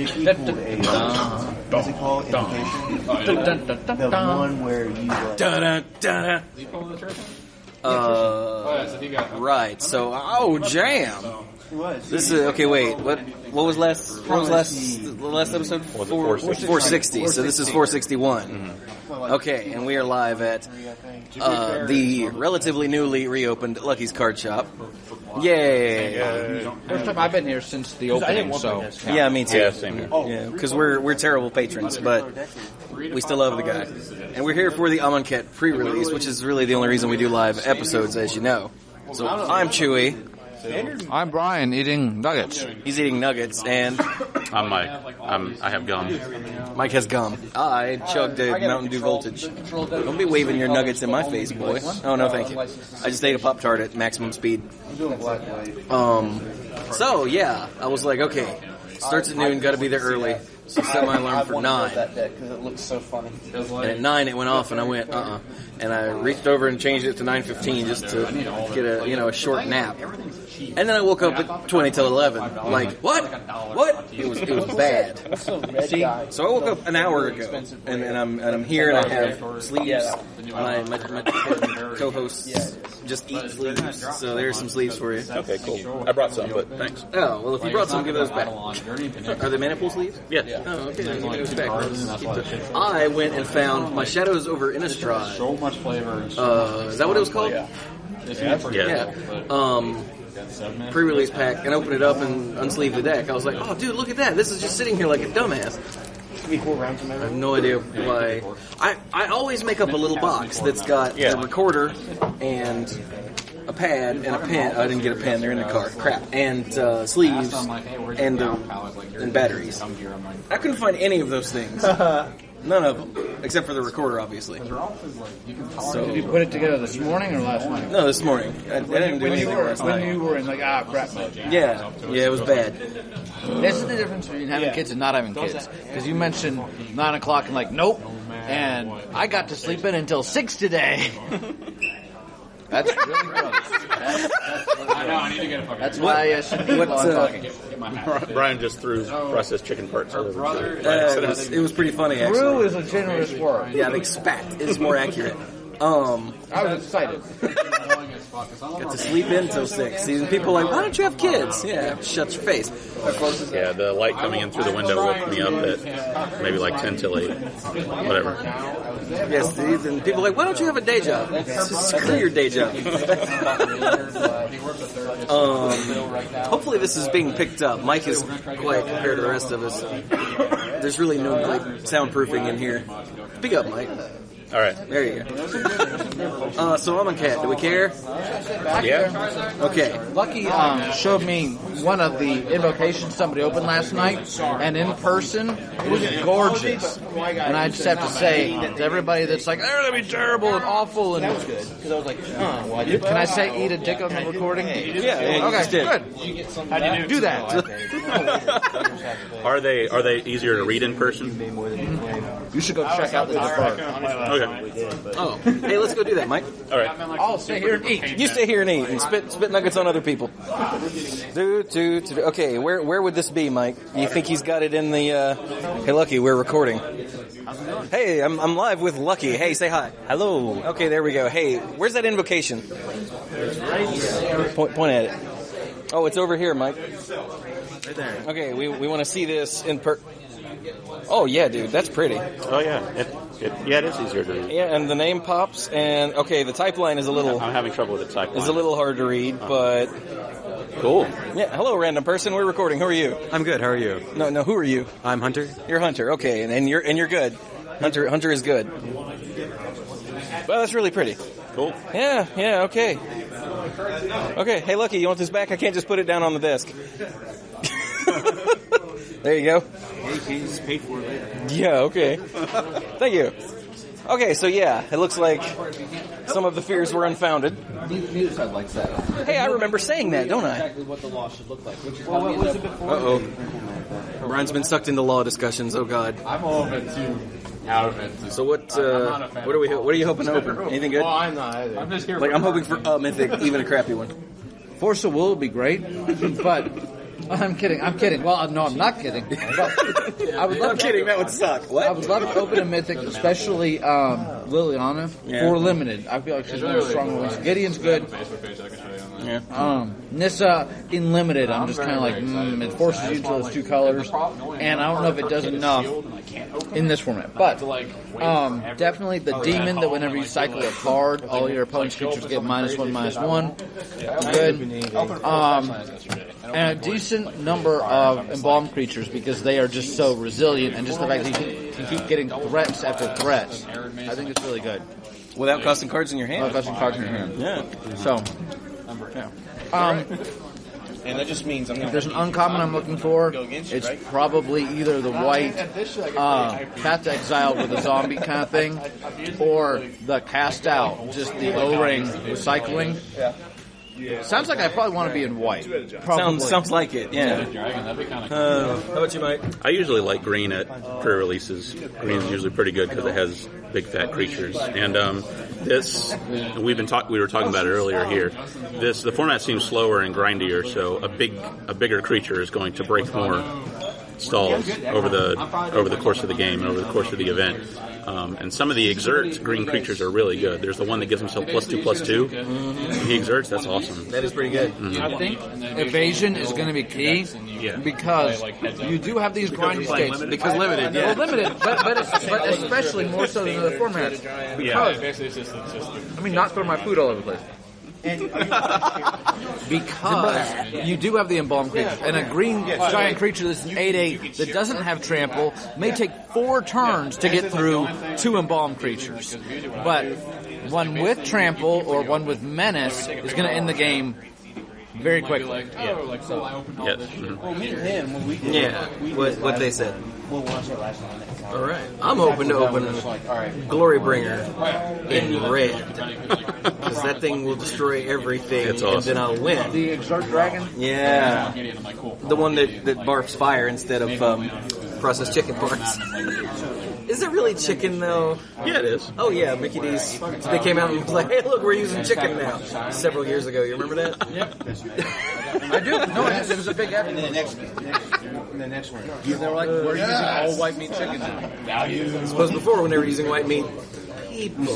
It equaled a what's it called? Invocation. The one where you right. So, jam. This is okay. Wait, what was last? What was the last episode? 460. So this is 461. Mm-hmm. Okay, and we are live at the relatively newly reopened Lucky's Card Shop. Yay! First time I've been here since the opening. So yeah, me too. Yeah, same here. Yeah, because we're terrible patrons, but we still love the guy. And we're here for the Amonkhet Prerelease, which is really the only reason we do live episodes, as you know. So I'm Chewy. I'm Brian, eating nuggets. He's eating nuggets, and I'm Mike. I have gum. Mike has gum. I chugged a Mountain Dew Voltage. Don't be waving your nuggets in my face, boy. Oh, no, thank you. I just ate a Pop-Tart at maximum speed. So, yeah, I was like, okay, starts at noon, gotta be there early. So set my alarm for 9. Because it looks so funny. And at 9 it went off, and I went, And I reached over and changed it to 9:15 just to get a short nap. And then I woke up at 20 till 11. Like, what? It was bad. See? So I woke up an hour ago, and I'm here, and I have sleeves. My co-hosts just eat sleeves, so there's some sleeves for you. Okay, cool. I brought some, but thanks. Oh, well, if you brought some, give those back. Are they maniple sleeves? Yeah. Oh, okay, then give those back. I went and found my Shadows over Innistrad. So much flavor. Is that what it was called? Yeah. Pre-release pack, and opened it up and unsleeved the deck. I was like, oh, dude, look at that. This is just sitting here like a dumbass. I have no idea why. I always make up a little box that's got a recorder and a pad and a pen. I didn't get a pen. They're in the car. Crap. And sleeves and batteries. I couldn't find any of those things. None of them, except for the recorder, obviously. So, did you put it together this morning or last night? No, this morning. I didn't do anything last night. When you were in crap mode. Yeah, it was bad. This is the difference between having kids and not having kids. Because you mentioned 9 o'clock and nope. And I got to sleep in until 6 today. That's really good. I know, I need to get a fucking... That's why I should be Brian just threw processed chicken parts all over. It was pretty funny, actually. Brew is a generous word. Yeah, I think spat is more accurate. I was excited. Got to sleep in till 6. See, people are like, why don't you have kids? Yeah, shut your face. Yeah, the light coming in through the window woke me up at maybe 10 till 8. Whatever. Yes, and people are like, why don't you have a day job? Screw your day job. Hopefully this is being picked up. Mike is quiet compared to the rest of us. There's really no soundproofing in here. Pick up, Mike. All right. There you go. So Amonkhet, do we care? Yeah. Okay. Lucky showed me one of the invocations somebody opened last night, and in person, it was gorgeous. And I just have to say to everybody that's like, they're going to be terrible and awful, and because I was like, can I say eat a dick on the recording? Yeah. Okay, good. How do you do that? Are they easier to read in person? You should go check out the department. Okay. Oh, hey, let's go do that, Mike. All right. I'll stay here and eat. You stay here and eat and spit nuggets on other people. Okay, where would this be, Mike? You think he's got it in the? Hey, Lucky, we're recording. Hey, I'm live with Lucky. Hey, say hi. Hello. Okay, there we go. Hey, where's that invocation? Point at it. Oh, it's over here, Mike. Right there. Okay, we want to see this in Oh yeah, dude, that's pretty. Oh yeah, it is easier to read. Yeah, and the name pops, and okay, the type line is a little. I'm having trouble with the type line. It's a little hard to read, but cool. Yeah, hello, random person. We're recording. Who are you? I'm good. How are you? No. Who are you? I'm Hunter. You're Hunter. Okay, and you're good. Hunter is good. Well, that's really pretty. Cool. Yeah. Okay. Okay. Hey, Lucky, you want this back? I can't just put it down on the desk. There you go. Hey, just pay for it later. Yeah, okay. Thank you. Okay, so yeah, it looks like some of the fears were unfounded. Neither side likes that. Hey, I remember saying that, don't I? Exactly what the law should look like. Well, what was it before? Uh-oh. Brian's been sucked into law discussions. Oh, God. I'm all of it too. Out of it. So what are you hoping to open? Anything good? Well, I'm not either. I'm just here. I'm hoping for a mythic, even a crappy one. Force of Will would be great, but I'm kidding. Well, no, I'm not kidding. But I would love I'm kidding. That would suck. What? I would love to open a mythic, especially Liliana, for limited. I feel like she's one of the stronger ones. Gideon's good. Nissa in limited, I'm just kind of like, it forces you to those two colors, and I don't know if it does enough in this format. But definitely the demon that whenever you cycle a card, all your opponent's creatures get -1/-1. Good. And a decent number of embalmed creatures because they are just so resilient, and just the fact that you can keep getting threats after threats. I think it's really good. Without costing cards in your hand. Without costing cards in your hand. Yeah. So, and that just means if there's an uncommon I'm looking for, it's probably either the white Path to Exile with a zombie kind of thing, or the Cast Out, just the O-ring recycling. Sounds like I probably want to be in white. Sounds like it, yeah. How about you, Mike? I usually like green at pre-releases. Green is usually pretty good because it has big fat creatures. And this, we were talking about it earlier here. The format seems slower and grindier, so a bigger creature is going to break more stalls over the course of the game and over the course of the event. And some of the exerts green creatures are really good. There's the one that gives himself +2/+2. He exerts, that's awesome. That is pretty good. I think evasion is going to be key because you do have these grinding states. Because limited, yeah. Well, limited, but especially more so than other formats. Because, I mean, not throw my food all over the place. Because you do have the embalmed creature, and a green giant creature that's an 8/8 that doesn't have trample may take 4 turns to get through 2 embalmed creatures. But one with trample or one with menace is going to end the game very quickly. Yes. What they said. We'll watch it last night. All right. I'm open to open Glory Bringer in red. Because that thing will destroy everything, It's awesome. and then I'll win. The Exert Dragon? Yeah. The one that barfs fire instead of processed chicken parts. Is it really chicken, though? Yeah, it is. Oh, yeah, Mickey D's. They came out and was like, hey, look, we're using chicken now. Several years ago. You remember that? I do. No, it was a big effort. The next one. They were like, we're using all white meat chicken now. I suppose before, when they were using white meat, people.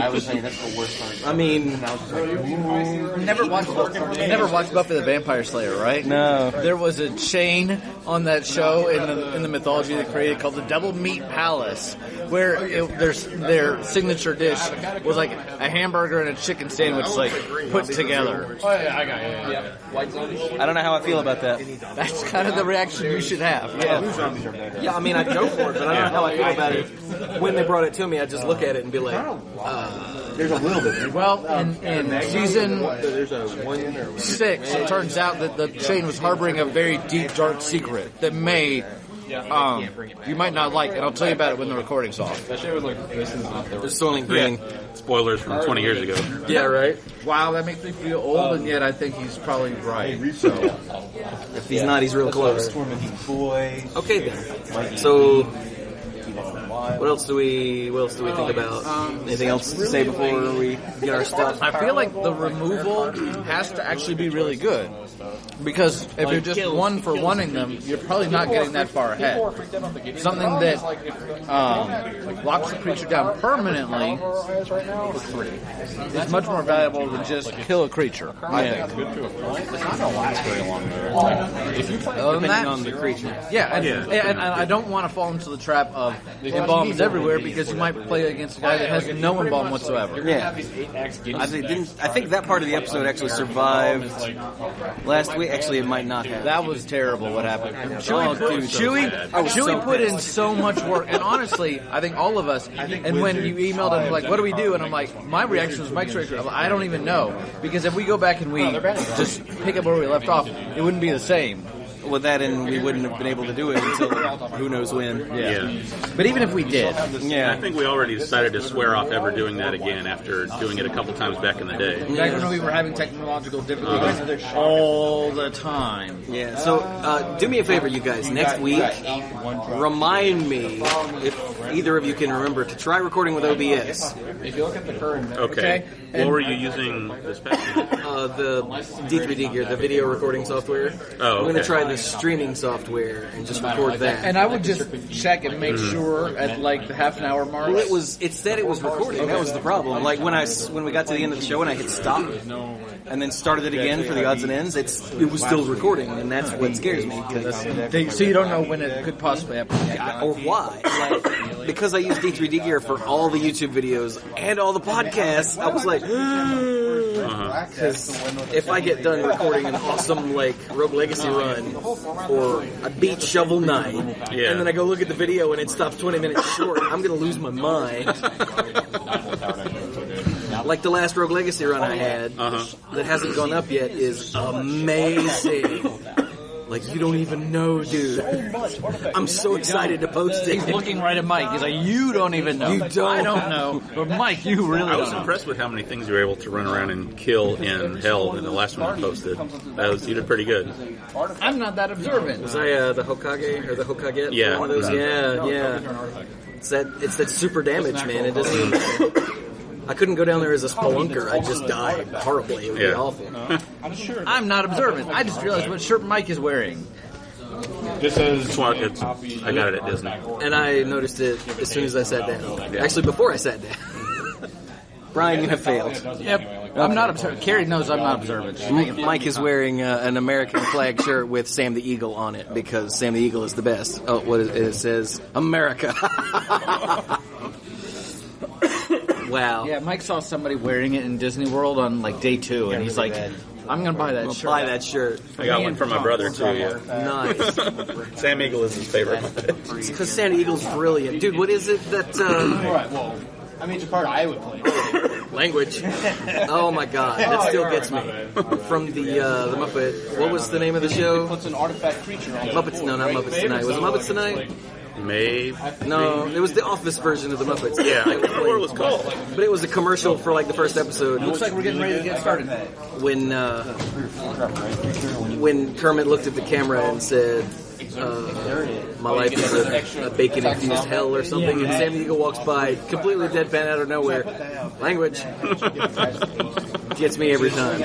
I was saying that's the worst part. I mean, Never watched Buffy the Vampire Slayer, right? No. There was a chain on that show in the mythology they created called the Double Meat Palace, where their signature dish was like a hamburger and a chicken sandwich, like put together. Oh, yeah, I got it. Yeah. I don't know how I feel about that. That's kind of the reaction you should have. Yeah, I mean, I'd go for it, but I don't know how I feel about it. When they brought it to me, I'd just look at it and be like, There's a little bit. Well, in season 6, it turns out that the chain was harboring a very deep, dark secret that may you might not like, and I'll tell you about it when the recording's off. That shit was like, this is not the they're stoling green. Spoilers from 20 years ago. Yeah, right? Wow, that makes me feel old, and yet I think he's probably right. So, If he's not, he's real close. Tormenting boy. Okay, then. So, what else do we think about? Anything else to say before we get our stuff? I feel like the removal has to actually be really good. Because if you're just one for wanting them, you're probably not getting that far ahead. Something that locks the creature down permanently is much more valuable than just kill a creature, I think. It's not going to last very long, though. Depending on the creature. Yeah, and I don't want to fall into the trap of embalms everywhere because you might play against a guy that has no embalm whatsoever. Yeah. I think that part of the episode actually survived last week. Actually, it might not have. That was terrible what happened. Chewy put in so much work, and honestly, I think all of us, and when you emailed him, like, what do we do? And I'm like, my reaction was Mike's reaction. I don't even know. Because if we go back and we just pick up where we left off, it wouldn't be the same. With that, and we wouldn't have been able to do it until who knows when. Yeah. But even if we did, I think we already decided to swear off ever doing that again after doing it a couple times back in the day. back when we were having technological difficulties all the time. Yeah, so do me a favor, you guys. Next week, remind me, if either of you can remember, to try recording with OBS. If you look at the current... Okay. What were you using this past week? The D3D gear, the video recording software. Oh, I'm going to okay. try the streaming software and just record that. And I would just check and make sure at like the half an hour mark. Well, it said it was recording. That was the problem. Like when we got to the end of the show and I hit stop and then started it again for the odds and ends, it was still recording, and that's what scares me. So you don't know when it could possibly happen. Or why? Like, because I use D3D gear for all the YouTube videos and all the podcasts, I was like, because if I get done recording an awesome like Rogue Legacy run or I beat Shovel Knight, and then I go look at the video and it stops 20 minutes short, I'm gonna lose my mind. Like the last Rogue Legacy run I had that hasn't gone up yet is amazing. Like, you don't even know, dude. I'm so excited to post it. He's looking right at Mike. He's like, you don't even know. You don't. I don't know. But Mike, you really I was don't know. impressed with how many things you were able to run around and kill in Hell in the last one I posted. You did pretty good. I'm not that observant. Was I the Hokage or the Hokage? Yeah. One of those? Yeah. It's that super damage, man. It doesn't even... I couldn't go down there as a spelunker. I just died horribly. It would be awful. I'm not observant. I just realized what shirt Mike is wearing. This is I got it at Disney. And I noticed it as soon as I sat down. Actually, before I sat down. Brian, you have failed. Yep. I'm not observant. Carrie knows I'm not observant. Mike is wearing an American flag shirt with Sam the Eagle on it because Sam the Eagle is the best. Oh, what is it? It says America. Wow. Yeah, Mike saw somebody wearing it in Disney World on like day 2, and he's like, I'm going to buy that shirt. Buy that shirt. I got one for my brother too. Yeah. Nice. Sam Eagle is his favorite. It's because Sam the Eagle's brilliant. Dude, what is it that... Alright, well, I mean, it's a card I would play. Language. Oh my god, that still gets me. From the Muppet... What was the name of the show? Puts an artifact creature on Muppets... No, not Muppets Tonight. Was it Muppets Tonight? Maybe. No, it was the Office version of the Muppets. Yeah, I can't remember what it was called. But it was a commercial for like the first episode. Looks like we're getting ready to get started. When Kermit looked at the camera and said, my life is a bacon-infused hell or something, and Sam the Eagle walks by, completely deadpan out of nowhere. Language. Gets me every time.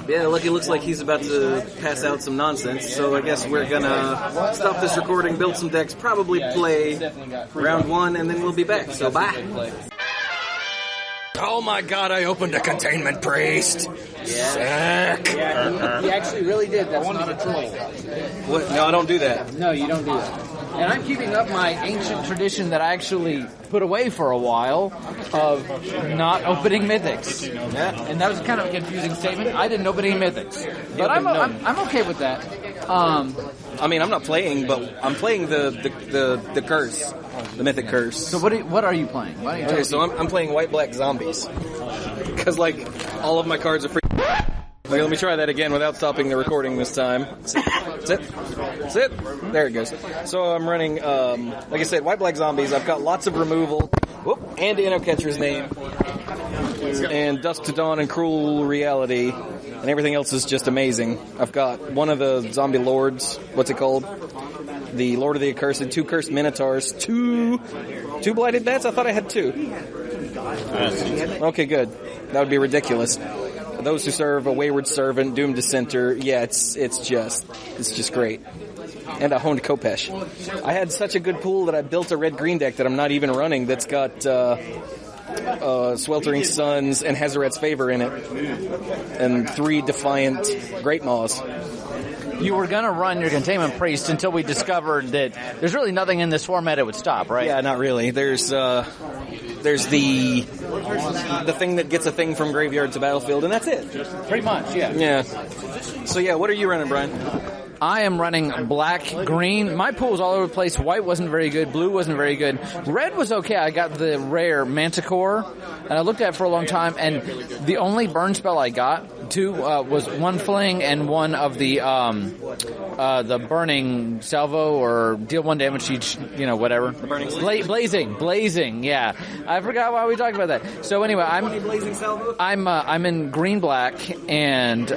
Yeah, look, it looks like he's about to pass out some nonsense, so I guess we're gonna stop this recording, build some decks, probably play round 1, and then we'll be back, so bye. Oh my god, I opened a containment priest. Sick. He actually really did. That's not a troll. What? No, I don't do that. No, you don't do that. And I'm keeping up my ancient tradition that I actually put away for a while of not opening mythics. Yeah. And that was kind of a confusing statement. I didn't open any mythics. But I'm okay with that. I mean, I'm not playing, but I'm playing the curse. The mythic curse. So what are you playing? Why don't you Okay, so I'm playing white-black zombies. Because, like, all of my cards are free. Okay, let me try that again without stopping the recording this time. Sit. There it goes. So I'm running, like I said, white-black zombies. I've got lots of removal. Whoop, and Inno Catcher's Name. And Dusk to Dawn and Cruel Reality. And everything else is just amazing. I've got one of the zombie lords. What's it called? The Lord of the Accursed, 2 Cursed Minotaurs, 2 Blighted Bats? I thought I had 2. Okay, good. That would be ridiculous. Those who serve a wayward servant, doomed dissenter. Yeah, it's just great. And a honed Kopesh. I had such a good pool that I built a red-green deck that I'm not even running that's got Sweltering Suns and Hazaret's Favor in it. And 3 Defiant Great Maws. You were going to run your Containment Priest until we discovered that there's really nothing in this format that would stop, right? Yeah, not really. There's the thing that gets a thing from graveyard to battlefield, and that's it. Pretty much, yeah. Yeah. So yeah, what are you running, Brian? I am running black, green. My pool was all over the place. White wasn't very good. Blue wasn't very good. Red was okay. I got the rare Manticore, and I looked at it for a long time, and the only burn spell I got two was one fling and one of the burning salvo, or deal 1 damage each, whatever. The burning blazing. Yeah, I forgot why we talked about that. So anyway, I'm in green black and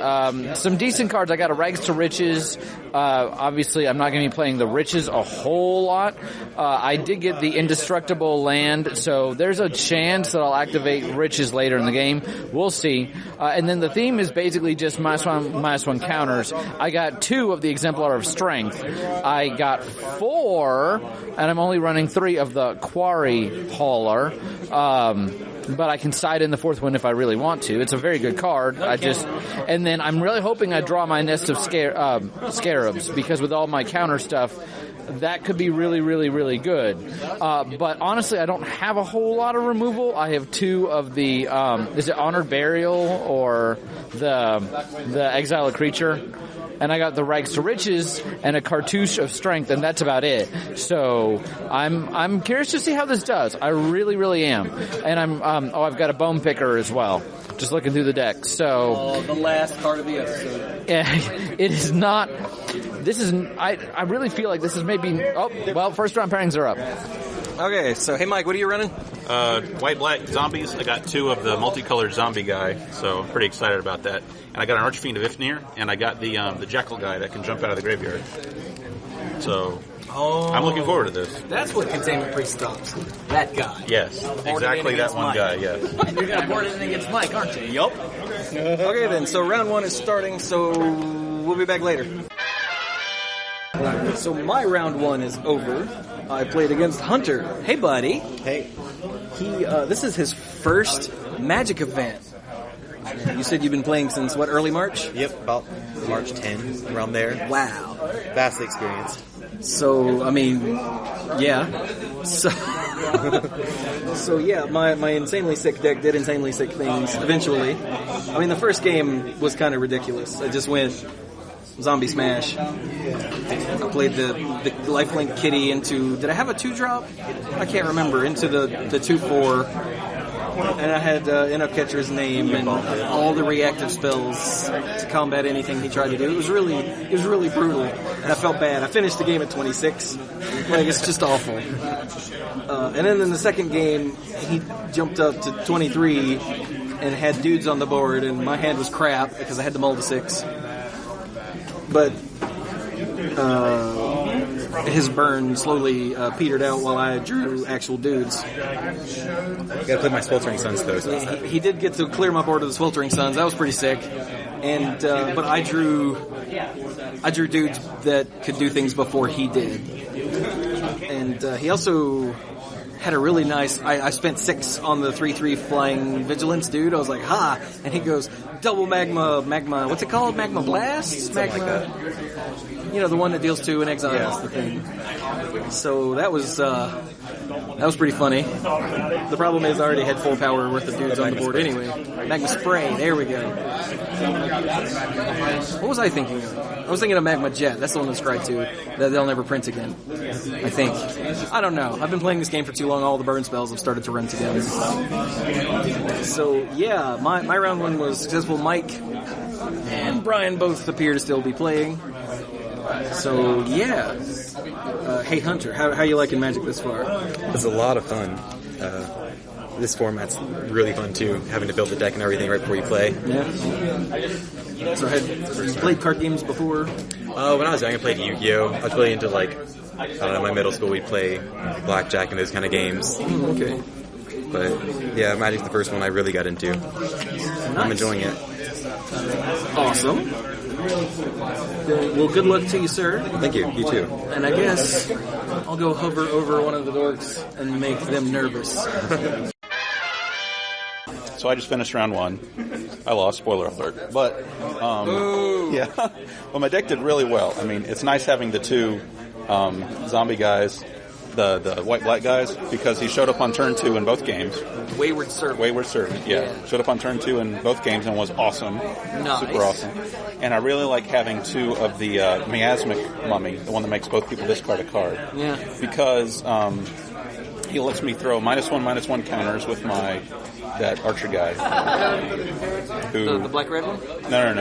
some decent cards. I got a Rags to Riches. Obviously, I'm not going to be playing the Riches a whole lot. I did get the Indestructible land, so there's a chance that I'll activate Riches later in the game. We'll see. And then the theme is basically just -1 counters. I got 2 of the Exemplar of Strength. I got 4, and I'm only running 3 of the Quarry Hauler. But I can side in the 4th one if I really want to. It's a very good card. And then I'm really hoping I draw my Nest of Scarabs, because with all my counter stuff, that could be really, really, really good. But honestly, I don't have a whole lot of removal. I have 2 of the, is it Honored Burial or the Exile a Creature? And I got the Rags to Riches and a Cartouche of Strength, and that's about it. So I'm curious to see how this does. I really, really am. And I've got a Bone Picker as well. Just looking through the deck. So the last card of the episode. Yeah, it is not. This is. I really feel like this is maybe. Oh, well, first round pairings are up. Okay, so hey Mike, what are you running? White-black zombies. I got 2 of the multicolored zombie guy, so I'm pretty excited about that. And I got an Archfiend of Ifnir, and I got the Jackal guy that can jump out of the graveyard. So I'm looking forward to this. That's what Containment Priest stops. That guy. Yes, exactly that one guy, yes. You're going to board it in against Mike, aren't you? Yup. Okay then, so round 1 is starting, so we'll be back later. So my round 1 is over. I played against Hunter. Hey, buddy. Hey. This is his first Magic event. You said you've been playing since, what, early March? Yep, about March 10, around there. Wow. Vastly experienced. So, I mean, yeah. So, yeah, my insanely sick deck did insanely sick things eventually. I mean, the first game was kind of ridiculous. I just went Zombie Smash. I played the Lifelink Kitty into... Did I have a 2-drop? I can't remember. Into the 2/4. And I had Catcher's Name and all the reactive spells to combat anything he tried to do. It was really brutal, and I felt bad. I finished the game at 26. Like, it's just awful. And then in the second game, he jumped up to 23 and had dudes on the board, and my hand was crap because I had to mull to 6. But his burn slowly petered out while I drew actual dudes. Gotta play my Sweltering Suns though. So he did get to clear my board of the Sweltering Suns. That was pretty sick. And but I drew dudes that could do things before he did. And he also had a really nice... I spent 6 on the 3/3 flying Vigilance dude. I was like, ha! And he goes, double magma, what's it called? Magma Blast? Like that. You know, the one that deals 2 and exiles the thing. So that was pretty funny. The problem is I already had full power worth of dudes on the board anyway. Magma Spray, there we go. What was I thinking of? I was thinking of Magma Jet. That's the one that's cried to. That they'll never print again. I think. I don't know. I've been playing this game for too long. All the burn spells have started to run together. So, yeah, my round 1 was successful. Mike and Brian both appear to still be playing. So, yeah. Hey, Hunter, how you liking Magic this far? It's a lot of fun. This format's really fun, too, having to build the deck and everything right before you play. Yeah. So, have you played card games before? When I was young, I played Yu-Gi-Oh! I was really into, I don't know, my middle school, we'd play blackjack and those kind of games. Okay. But, yeah, Magic's the first one I really got into. Nice. I'm enjoying it. Awesome. Well, good luck to you, sir. Thank you. You too. And I guess I'll go hover over one of the dorks and make them nervous. So I just finished round 1. I lost, spoiler alert. But, yeah. Well, my deck did really well. I mean, it's nice having the 2 zombie guys, the white-black guys, because he showed up on turn 2 in both games. Wayward Servant, yeah. Showed up on turn 2 in both games and was awesome. Nice. Super awesome. And I really like having 2 of the miasmic mummy, the one that makes both people discard a card. Yeah. Because he lets me throw -1/-1 counters with that archer guy. The black red one? No.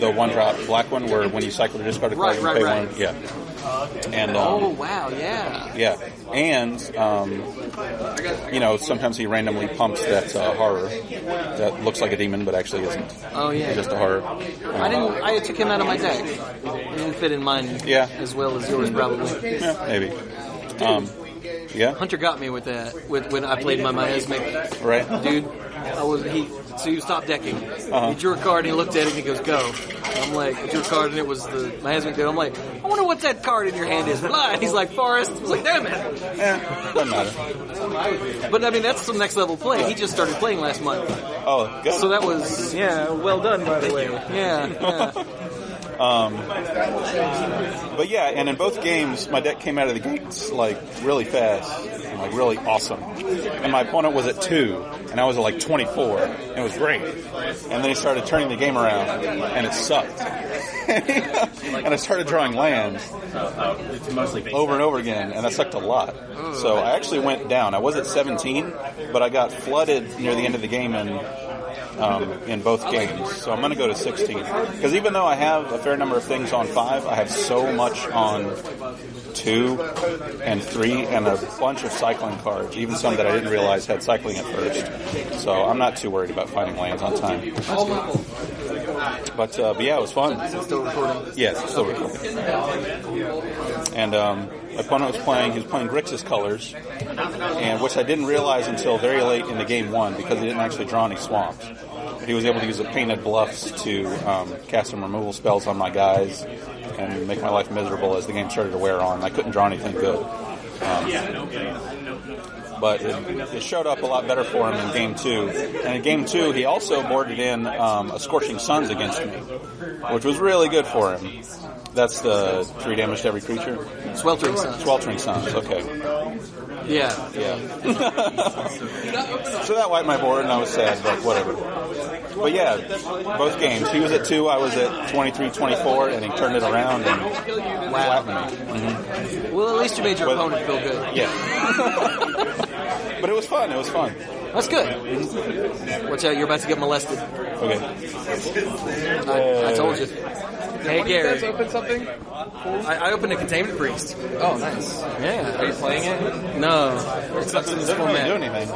The one drop black one where when you cycle to discard a card, you pay one. Yeah. And oh wow, yeah. Yeah, and sometimes he randomly pumps that horror that looks like a demon but actually isn't. Oh yeah, it's just a horror. I took him out of my deck. It didn't fit in mine. As well as yours probably. Yeah, maybe. Yeah. Hunter got me with that when I played my miasmic. Right, dude. So you stopped decking. He drew a card and he looked at it and he goes, "Go." I'm like, I drew a card and it was the miasmic dude. I'm like, I wonder what that card in your hand is. Blah. He's like, "Forest." I was like, "Damn it." Yeah, doesn't matter. But I mean, that's some next level play. He just started playing last month. Oh, good. So that was well done, by the way. Yeah. But yeah, and in both games, my deck came out of the gates like really fast and like really awesome. And my opponent was at 2, and I was at like 24. And it was great. And then he started turning the game around, and it sucked. And I started drawing lands over and over again, and that sucked a lot. So I actually went down. I was at 17, but I got flooded near the end of the game in both games. So I'm going to go to 16. Because even though I have a fair number of things on 5, I have so much on 2 and 3 and a bunch of cycling cards, even some that I didn't realize had cycling at first. So I'm not too worried about finding lands on time. But yeah, it was fun. Still recording? Yes, still recording. And my opponent was playing Grixis colors, and which I didn't realize until very late in the game 1 because he didn't actually draw any swamps. He was able to use the painted bluffs to cast some removal spells on my guys and make my life miserable as the game started to wear on. I couldn't draw anything good. But it showed up a lot better for him in Game 2. And in Game 2, he also boarded in a Scorching Suns against me, which was really good for him. That's the 3 damage to every creature? Sweltering Suns. Sweltering Suns, okay. Yeah. So that wiped my board, and I was sad, but whatever. But yeah, both games. He was at 2, I was at 23, 24, and he turned it around and flattened me. Mm-hmm. Well, at least you made your opponent feel good. Yeah. But it was fun. That's good. Watch out, you're about to get molested. Okay. I told you. Hey, Gary. You guys open something? I opened a Containment Priest. Oh, nice. Yeah. Are you playing it? No. Except in this Didn't really do format.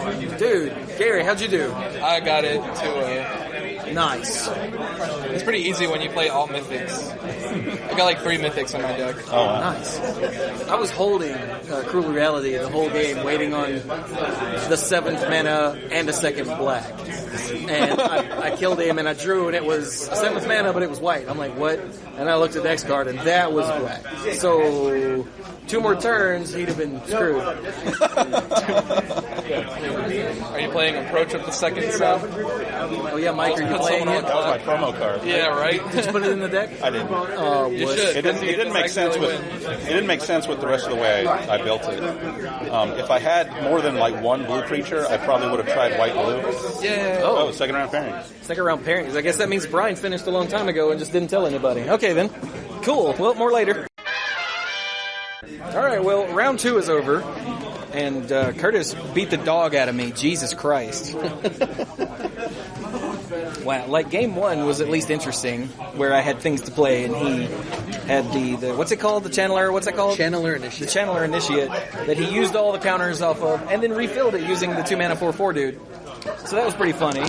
anything. Dude, Gary, how'd you do? I got it to Nice. It's pretty easy when you play all mythics. I got like 3 mythics on my deck. Oh, wow. Nice. I was holding Cruel Reality the whole game, waiting on the 7th mana and a 2nd black. And I killed him and I drew, and it was 7th mana, but it was white. I'm like, what? And I looked at the X card, and that was black. So 2 more turns, he'd have been screwed. Are you playing Approach of the Second Sun? Oh yeah, Mike, are you playing it? That was my promo card. Yeah, right? Did you put it in the deck? I didn't. Oh, You wuss. should. It didn't make sense with the rest of the way I built it. If I had more than like 1 blue creature, I probably would have tried white blue. Yeah. Oh, 2nd round pairings. 2nd round pairings. I guess that means Brian finished a long time ago and just didn't tell anybody. Okay then. Cool. Well, more later. Alright, well, round 2 is over. And Curtis beat the dog out of me. Jesus Christ. Wow, like game 1 was at least interesting, where I had things to play, and he had the what's it called? The Channeler, what's it called? Channeler Initiate. The Channeler Initiate, that he used all the counters off of, and then refilled it using the 2 mana 4/4 dude. So that was pretty funny.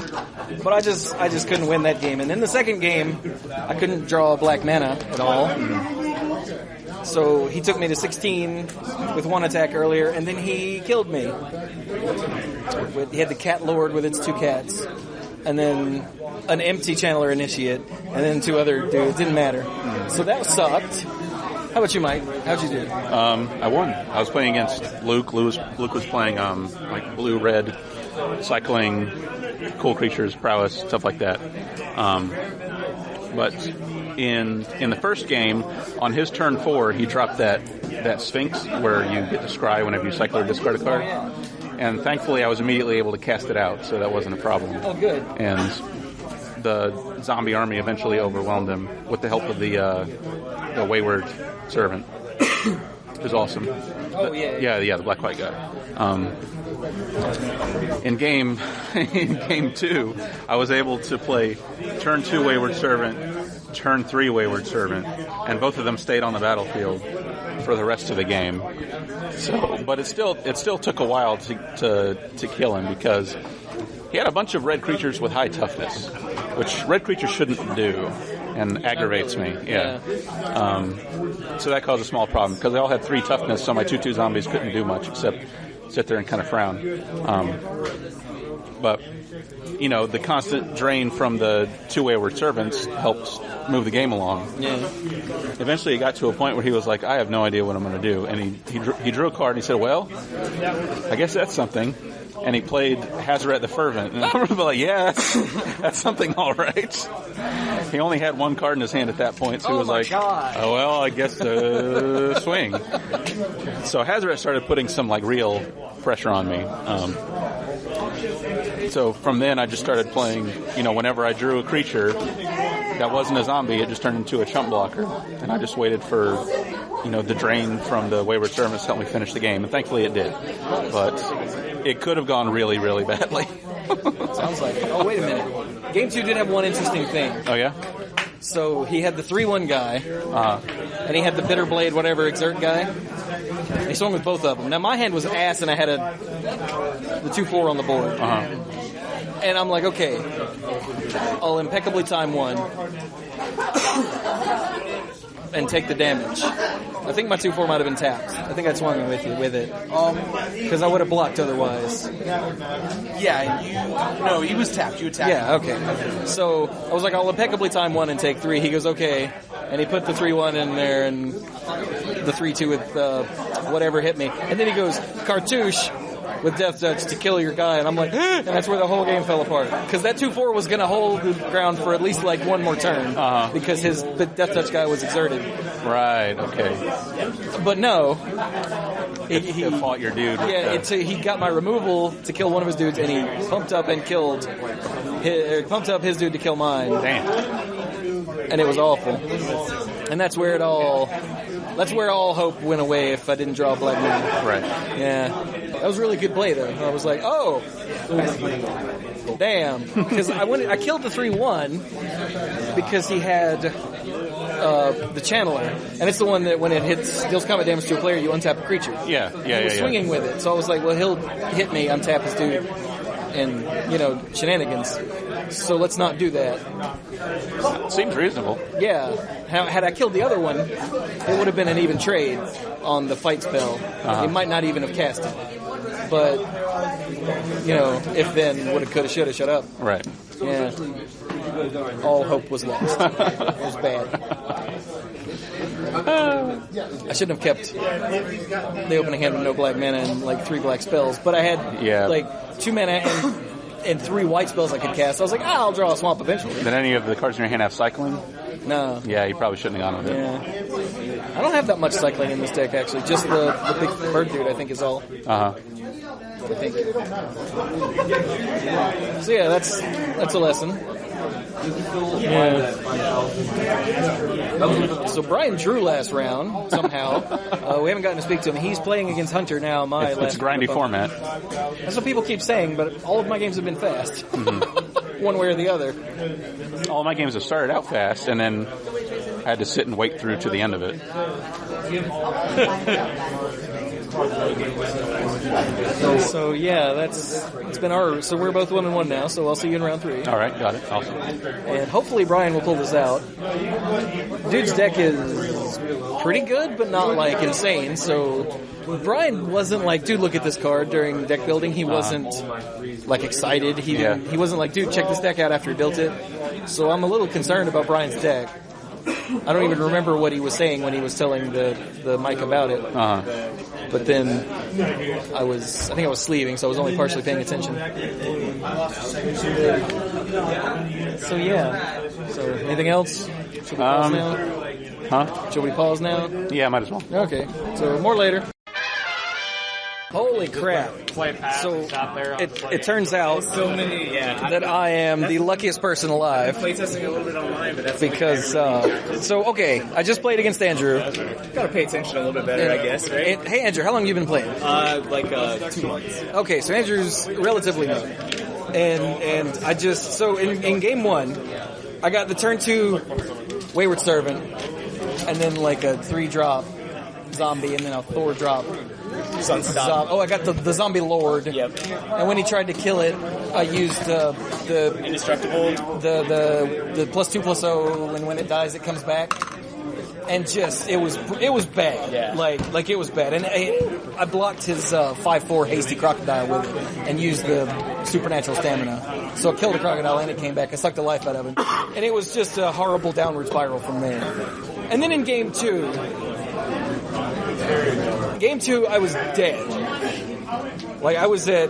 But I just couldn't win that game. And then the second game, I couldn't draw black mana at all. So he took me to 16 with 1 attack earlier, and then he killed me. He had the Cat Lord with its 2 cats, and then an empty Channeler Initiate, and then 2 other dudes. Didn't matter. So that sucked. How about you, Mike? How'd you do? I won. I was playing against Luke. Luke was playing like blue-red, cycling, cool creatures, prowess, stuff like that. But in the first game, on his turn 4, he dropped that Sphinx where you get to scry whenever you cycle or discard a card. And thankfully, I was immediately able to cast it out, so that wasn't a problem. Oh, good. And the zombie army eventually overwhelmed him with the help of the Wayward Servant. is awesome. Oh, yeah. Yeah, the black white guy. In game 2, I was able to play turn 2 Wayward Servant, turn 3 Wayward Servant, and both of them stayed on the battlefield for the rest of the game. So, but it still took a while to kill him because he had a bunch of red creatures with high toughness, which red creatures shouldn't do, and aggravates me. Yeah. So that caused a small problem because they all had 3 toughness, so my 2/2 zombies couldn't do much except sit there and kind of frown. But the constant drain from the 2 Wayward Servants helps move the game along. Yeah. Eventually, he got to a point where he was like, "I have no idea what I'm going to do," and he drew a card and he said, "Well, I guess that's something." And he played Hazaret the Fervent, and I was like, "Yeah, that's something, all right." He only had 1 card in his hand at that point, so he was like, "Oh well, I guess swing." So Hazaret started putting some real pressure on me. So from then, I just started playing. Whenever I drew a creature that wasn't a zombie, it just turned into a chump blocker, and I just waited for the drain from the Wayward Servants to help me finish the game, and thankfully it did. But it could have gone really, really badly. Sounds like it. Oh, wait a minute. Game 2 did have one interesting thing. Oh, yeah? So he had the 3/1 guy, and he had the Bitter Blade, whatever, Exert guy. And he swung with both of them. Now, my hand was ass, and I had the 2/4 on the board. And I'm like, okay, I'll impeccably time 1 and take the damage. I think my 2/4 might have been tapped. I think I swung with it. Because I would have blocked otherwise. Yeah, no, he was tapped. You attacked. Yeah, okay. So I was like, I'll impeccably time 1 and take 3. He goes, okay. And he put the 3/1 in there and the 3/2 with whatever hit me. And then he goes, cartouche with Death Touch to kill your guy. And I'm like, and that's where the whole game fell apart. Because that 2/4 was going to hold the ground for at least 1 more turn. Because the Death Touch guy was exerted. Right, okay. But no. He fought your dude. He got my removal to kill one of his dudes, and he pumped up and pumped up his dude to kill mine. Damn. And it was awful. And that's where all hope went away if I didn't draw a black moon. Right. Yeah. That was a really good play, though. I was like, oh, damn. Because I killed the 3/1 because he had the Channeler. And it's the one that when it deals combat damage to a player, you untap a creature. Yeah. He was swinging with it. So I was like, well, he'll hit me, untap his dude, and, shenanigans. So let's not do that. Seems reasonable. Yeah. Had I killed the other one, it would have been an even trade on the fight spell. He might not even have cast it. But, if then, woulda, coulda, shoulda, shut up. Right. Yeah. All hope was lost. It was bad. I shouldn't have kept the opening hand with no black mana and 3 black spells, but I had 2 mana and 3 white spells I could cast. I was like, I'll draw a swamp eventually. Did any of the cards in your hand have cycling? No. Yeah, you probably shouldn't have gone with it. Yeah. I don't have that much cycling in this deck, actually. Just the big bird dude, I think, is all. I think. So yeah, that's a lesson. Yeah. So Brian drew last round somehow. We haven't gotten to speak to him. He's playing against Hunter now. It's a grindy format. That's what people keep saying, but all of my games have been fast, one way or the other. All my games have started out fast, and then I had to sit and wait through to the end of it. So yeah, it's been so we're both 1-1 now. So I'll see you in round 3. All right, got it. Awesome. And hopefully Brian will pull this out. Dude's deck is pretty good, but not insane. So Brian wasn't dude, look at this card during deck building. He wasn't excited. He wasn't dude, check this deck out after he built it. So I'm a little concerned about Brian's deck. I don't even remember what he was saying when he was telling the mic about it. But then I think I was sleeving, so I was only partially paying attention. So yeah. So anything else? Should we pause now? Should we pause now? Yeah, might as well. Okay. So more later. Holy crap. So it turns out that I am the luckiest person alive. Playtesting a little bit online, but that's because I just played against Andrew. Gotta pay attention a little bit better, I guess, right? Hey Andrew, how long have you been playing? 2 months. Okay, so Andrew's relatively new. And I just, so in game 1, I got the turn 2 Wayward Servant, and then like a 3-drop zombie, and then a 4-drop I got the zombie lord. Yep. And when he tried to kill it, I used the indestructible, the +2/+0, and when it dies, it comes back. And just it was bad. Yeah. Like it was bad. And I blocked his 5/4 hasty crocodile with it, and used the supernatural stamina. So I killed the crocodile, and it came back. I sucked the life out of it, and it was just a horrible downward spiral from there. And then in game 2, I was dead. Like, I was at...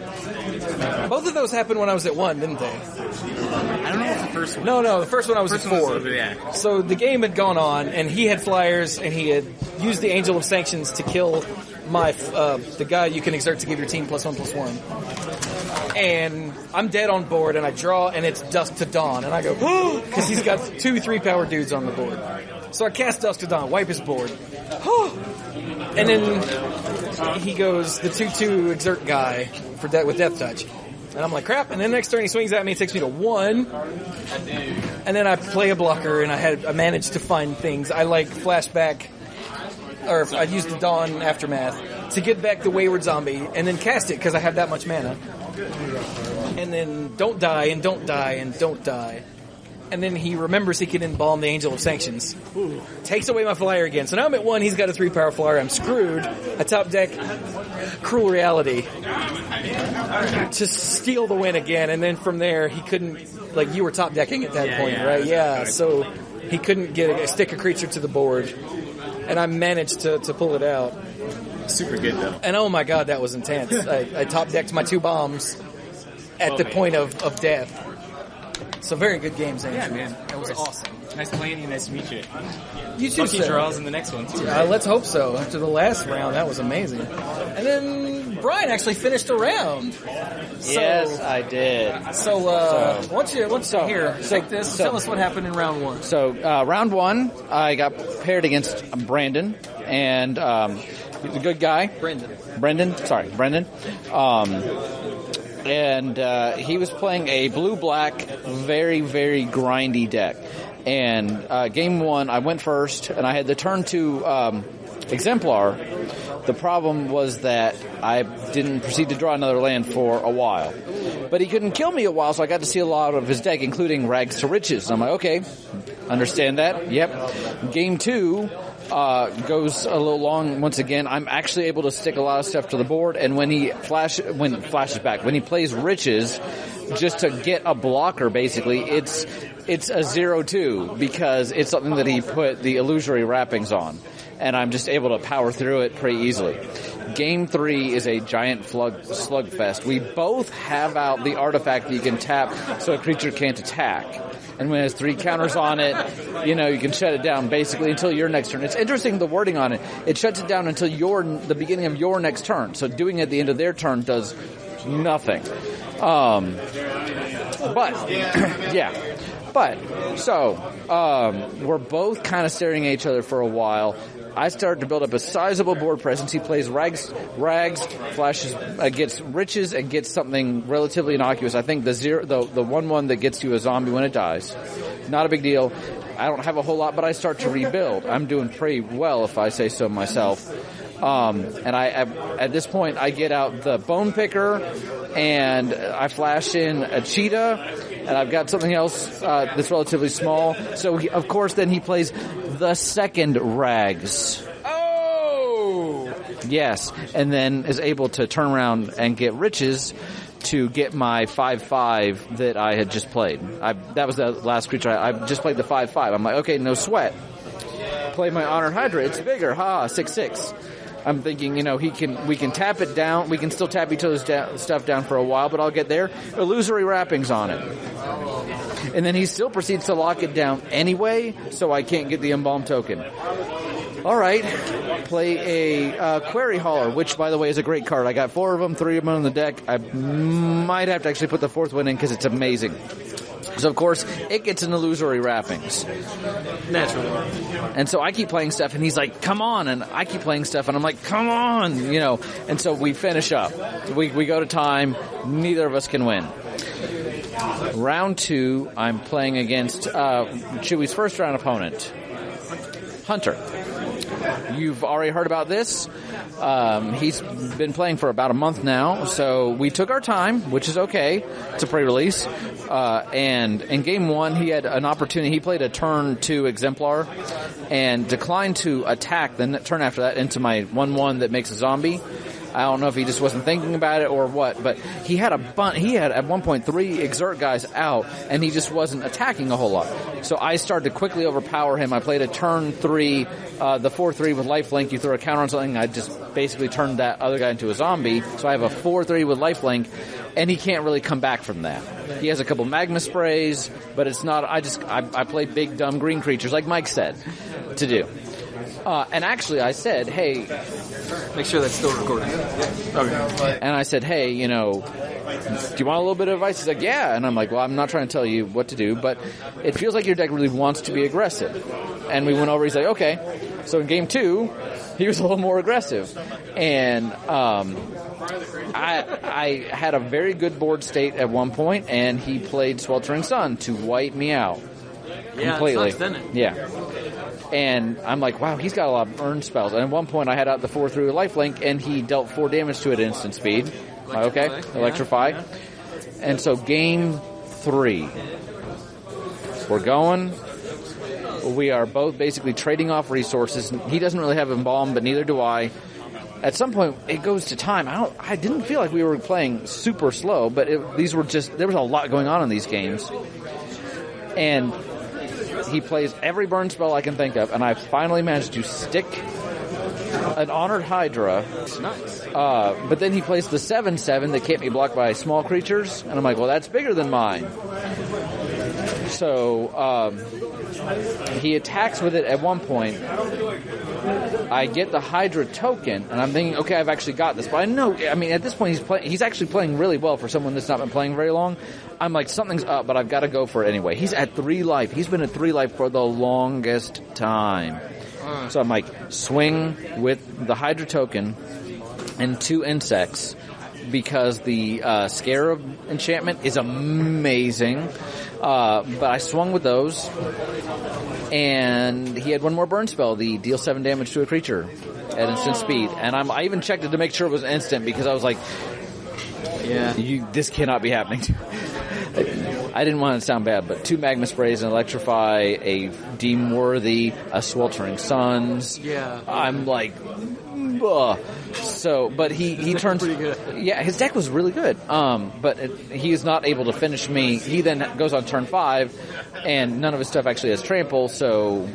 Both of those happened when I was at 1, didn't they? I don't know if the first one... No, the first one I was at 4. Yeah. So the game had gone on, and he had flyers, and he had used the Angel of Sanctions to kill my the guy you can exert to give your team +1/+1. And I'm dead on board, and I draw, and it's Dusk to Dawn. And I go, because he's got 2 3-power dudes on the board. So I cast Dusk to Dawn, wipe his board. And then he goes, the 2/2 exert guy with Death Touch. And I'm like, crap. And then next turn he swings at me, takes me to 1. And then I play a blocker, and I managed to find things. I like flashback, or I used the Dawn Aftermath to get back the Wayward Zombie, and then cast it because I have that much mana. And then don't die, and don't die, and don't die. And then he remembers he can embalm the Angel of Sanctions. Takes away my flyer again. So now I'm at 1, he's got a 3-power flyer, I'm screwed. I top deck Cruel Reality to steal the win again, and then from there he couldn't, like, you were top decking at that point, right? Yeah, so he couldn't stick a creature to the board, and I managed to pull it out. Super good, though. And oh my god, that was intense. I top decked my 2 bombs at the point of death. So very good games, Andrew. Yeah, man. That was awesome. Nice playing you. Nice to meet you. You too, Lucky sir. draws in the next one, too. Right? Let's hope so. After the last round, that was amazing. And then Brian actually finished a round. Yes, I did. So, why don't you take this. Tell us what happened in round 1. So, round 1, I got paired against Brandon, and he's a good guy. Brendan. And he was playing a blue-black, very, very grindy deck. And game 1, I went first, and I had the turn 2 Exemplar. The problem was that I didn't proceed to draw another land for a while. But he couldn't kill me a while, so I got to see a lot of his deck, including Rags to Riches. And I'm like, okay, understand that. Yep. Game 2... goes a little long once again. I'm actually able to stick a lot of stuff to the board, and when he plays Riches, just to get a blocker, basically, it's a 0/2 because it's something that he put the illusory wrappings on, and I'm just able to power through it pretty easily. Game 3 is a giant slugfest. We both have out the artifact that you can tap so a creature can't attack. And when it has 3 counters on it, you can shut it down basically until your next turn. It's interesting, the wording on it. It shuts it down until the beginning of your next turn. So doing it at the end of their turn does nothing. We're both kind of staring at each other for a while. I started to build up a sizable board presence. He plays rags, flashes, gets Riches, and gets something relatively innocuous. I think the 1/1 that gets you a zombie when it dies. Not a big deal. I don't have a whole lot, but I start to rebuild. I'm doing pretty well, if I say so myself. And at this point, I get out the Bone Picker, and I flash in a Cheetah, and I've got something else that's relatively small. So, of course, then he plays the second Rags. Oh! Yes, and then is able to turn around and get Riches to get my 5/5 that I had just played. That was the last creature. I just played the 5/5. I'm like, okay, no sweat. Play my Honored Hydra. It's bigger. 6/6. I'm thinking, we can tap it down. We can still tap each other's stuff down for a while, but I'll get there. Illusory wrappings on it. And then he still proceeds to lock it down anyway, so I can't get the Embalm token. all right, play a Query Hauler, which, by the way, is a great card. I got 4 of them, 3 of them on the deck. I might have to actually put the 4th one in because it's amazing. So, of course, it gets in illusory wrappings. Naturally. And so I keep playing stuff, and he's like, come on. And I keep playing stuff, and I'm like, come on. You know. And so we finish up. We go to time. Neither of us can win. Round 2, I'm playing against Chewy's first round opponent, Hunter. You've already heard about this. He's been playing for about a month now, so we took our time, which is okay. It's a pre-release. And in game 1, he had an opportunity. He played a turn 2 Exemplar and declined to attack the turn after that into my 1/1 that makes a zombie. I don't know if he just wasn't thinking about it or what, but he had at one point 3 exert guys out, and he just wasn't attacking a whole lot. So I started to quickly overpower him. I played a turn 3, the 4/3 with lifelink. You throw a counter on something, I just basically turned that other guy into a zombie. So I have a 4/3 with lifelink, and he can't really come back from that. He has a couple magma sprays, but it's not. I play big dumb green creatures like Mike said to do. And actually, I said, hey. Make sure that's still recording. Okay. And I said, hey, do you want a little bit of advice? He's like, yeah. And I'm like, well, I'm not trying to tell you what to do, but it feels like your deck really wants to be aggressive. And we went over, he's like, okay. So in game 2, he was a little more aggressive. And I had a very good board state at one point, and he played Sweltering Sun to wipe me out. Completely. It sucks, doesn't it? Yeah. And I'm like, wow, he's got a lot of earned spells. And at one point, I had out the 4/3 lifelink, and he dealt 4 damage to it at instant speed. Electrify. And so game 3, we're going. We are both basically trading off resources. He doesn't really have Embalm, but neither do I. At some point, it goes to time. I didn't feel like we were playing super slow, but there was a lot going on in these games. And he plays every burn spell I can think of, and I finally managed to stick an Honored Hydra. Nice. But then he plays the 7/7 that can't be blocked by small creatures, and I'm like, well, that's bigger than mine. So he attacks with it at one point. I get the Hydra token, and I'm thinking, okay, I've actually got this. But at this point, he's actually playing really well for someone that's not been playing very long. I'm like, something's up, but I've got to go for it anyway. He's at 3 life. He's been at 3 life for the longest time. So I'm like, swing with the Hydra token and 2 insects, because the Scarab enchantment is amazing. But I swung with those, and he had 1 more burn spell, the deal 7 damage to a creature at instant speed. And I even checked it to make sure it was instant, because I was like, yeah, this cannot be happening. I didn't want it to sound bad, but 2 magma sprays, an electrify, a deem worthy, a sweltering suns. Yeah. I'm like, ugh. So, but he turns pretty good. Yeah, his deck was really good. But he is not able to finish me. He then goes on turn 5, and none of his stuff actually has trample. So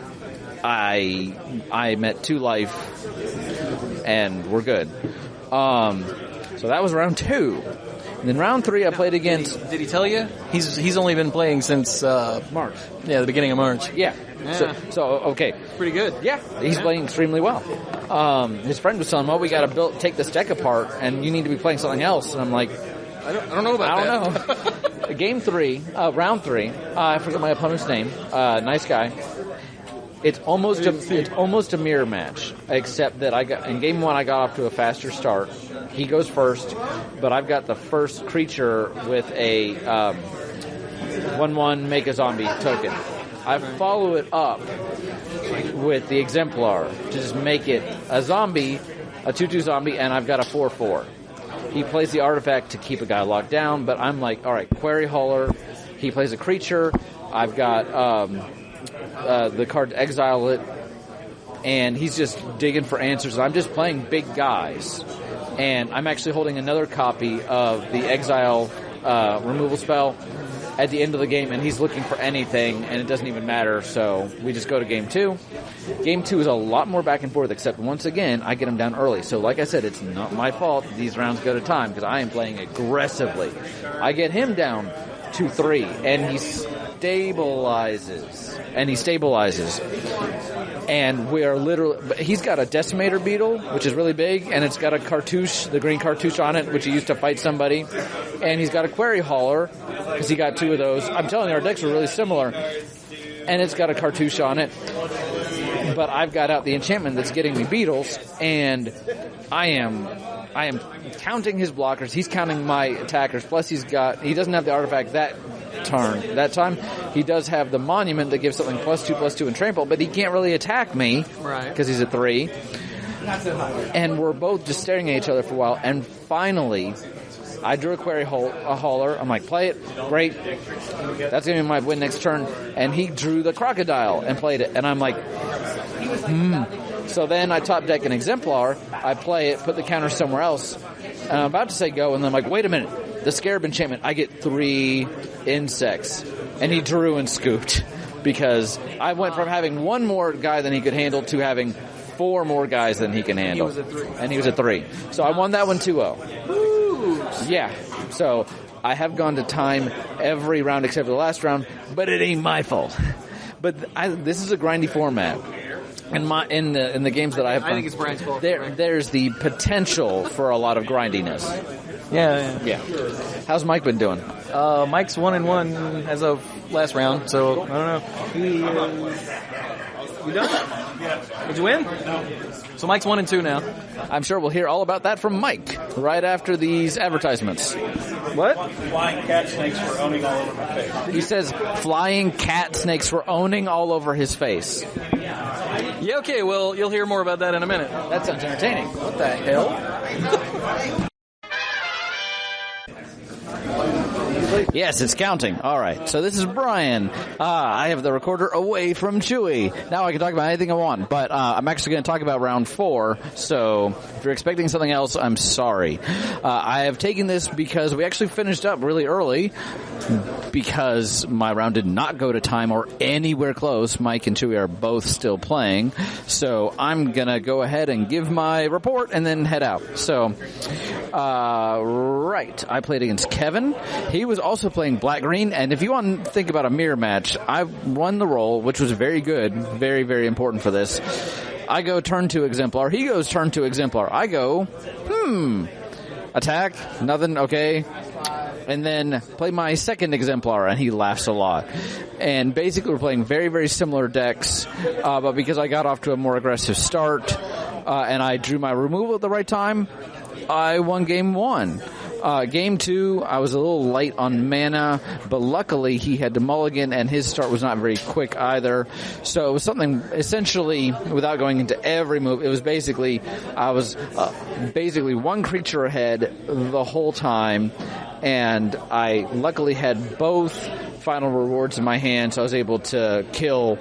I'm at 2 life, and we're good. So that was round 2. And then round 3, I played against. Did he tell you? He's only been playing since March. Yeah, the beginning of March. Yeah. So okay. Pretty good. Yeah, he's playing extremely well. His friend was telling him, "Oh, we got to take this deck apart, and you need to be playing something else." And I'm like, I don't know about that. I don't know. Game 3, round 3. I forget my opponent's name. Nice guy. It's almost a mirror match, except that in game 1 I got off to a faster start. He goes first, but I've got the first creature with a 1/1 make a zombie token. I follow it up with the Exemplar to just make it a zombie, a 2/2 zombie, and I've got a 4/4. He plays the artifact to keep a guy locked down, but I'm like, all right, Query Hauler. He plays a creature. I've got the card to exile it, and he's just digging for answers. I'm just playing big guys, and I'm actually holding another copy of the exile removal spell at the end of the game, and he's looking for anything, and it doesn't even matter, so we just go to game 2. Game 2 is a lot more back and forth, except once again, I get him down early. So like I said, it's not my fault that these rounds go to time, because I am playing aggressively. I get him down 2-3, and he stabilizes. And we are literally, he's got a decimator beetle, which is really big, and it's got a cartouche, the green cartouche on it, which he used to fight somebody. And he's got a query hauler, because he got 2 of those. I'm telling you, our decks are really similar. And it's got a cartouche on it. But I've got out the enchantment that's getting me beetles, and I am counting his blockers. He's counting my attackers. Plus, he doesn't have the artifact that time. He does have the monument that gives something +2/+2 and trample, but he can't really attack me because he's a 3. And we're both just staring at each other for a while. And finally, I drew a query hauler. I'm like, play it. Great. That's going to be my win next turn. And he drew the crocodile and played it. And I'm like, So then I top deck an Exemplar. I play it, put the counter somewhere else. And I'm about to say go, and then I'm like, wait a minute. The Scarab enchantment, I get 3 insects. And he drew and scooped. Because I went from having 1 more guy than he could handle to having 4 more guys than he can handle. He was a 3. And he was a 3. So I won that one 2-0. Yeah. So I have gone to time every round except for the last round, but it ain't my fault. But this is a grindy format. In the games that I have, I think it's Brian's fault. There's the potential for a lot of grindiness. Yeah. How's Mike been doing? Mike's 1-1 as of last round, so I don't know. You done? Did you win? So Mike's 1-2 now. I'm sure we'll hear all about that from Mike right after these advertisements. What? Flying cat snakes were owning all over my face. He says flying cat snakes were owning all over his face. Yeah, okay, well, you'll hear more about that in a minute. That sounds entertaining. What the hell? Yes, it's counting. All right. So this is Brian. I have the recorder away from Chewy. Now I can talk about anything I want, but I'm actually going to talk about round 4. So if you're expecting something else, I'm sorry. I have taken this because we actually finished up really early because my round did not go to time or anywhere close. Mike and Chewy are both still playing. So I'm going to go ahead and give my report and then head out. So, right. I played against Kevin. He was also playing black-green, and if you want to think about a mirror match, I won the roll, which was very good, very, very important for this. I go turn 2 Exemplar. He goes turn 2 Exemplar. I go, attack, nothing, okay. And then play my second Exemplar, and he laughs a lot. And basically we're playing very, very similar decks, but because I got off to a more aggressive start, and I drew my removal at the right time, I won game 1. Game 2, I was a little light on mana, but luckily he had to mulligan, and his start was not very quick either. So it was something, essentially, without going into every move, it was basically, I was basically 1 creature ahead the whole time, and I luckily had both final rewards in my hand, so I was able to kill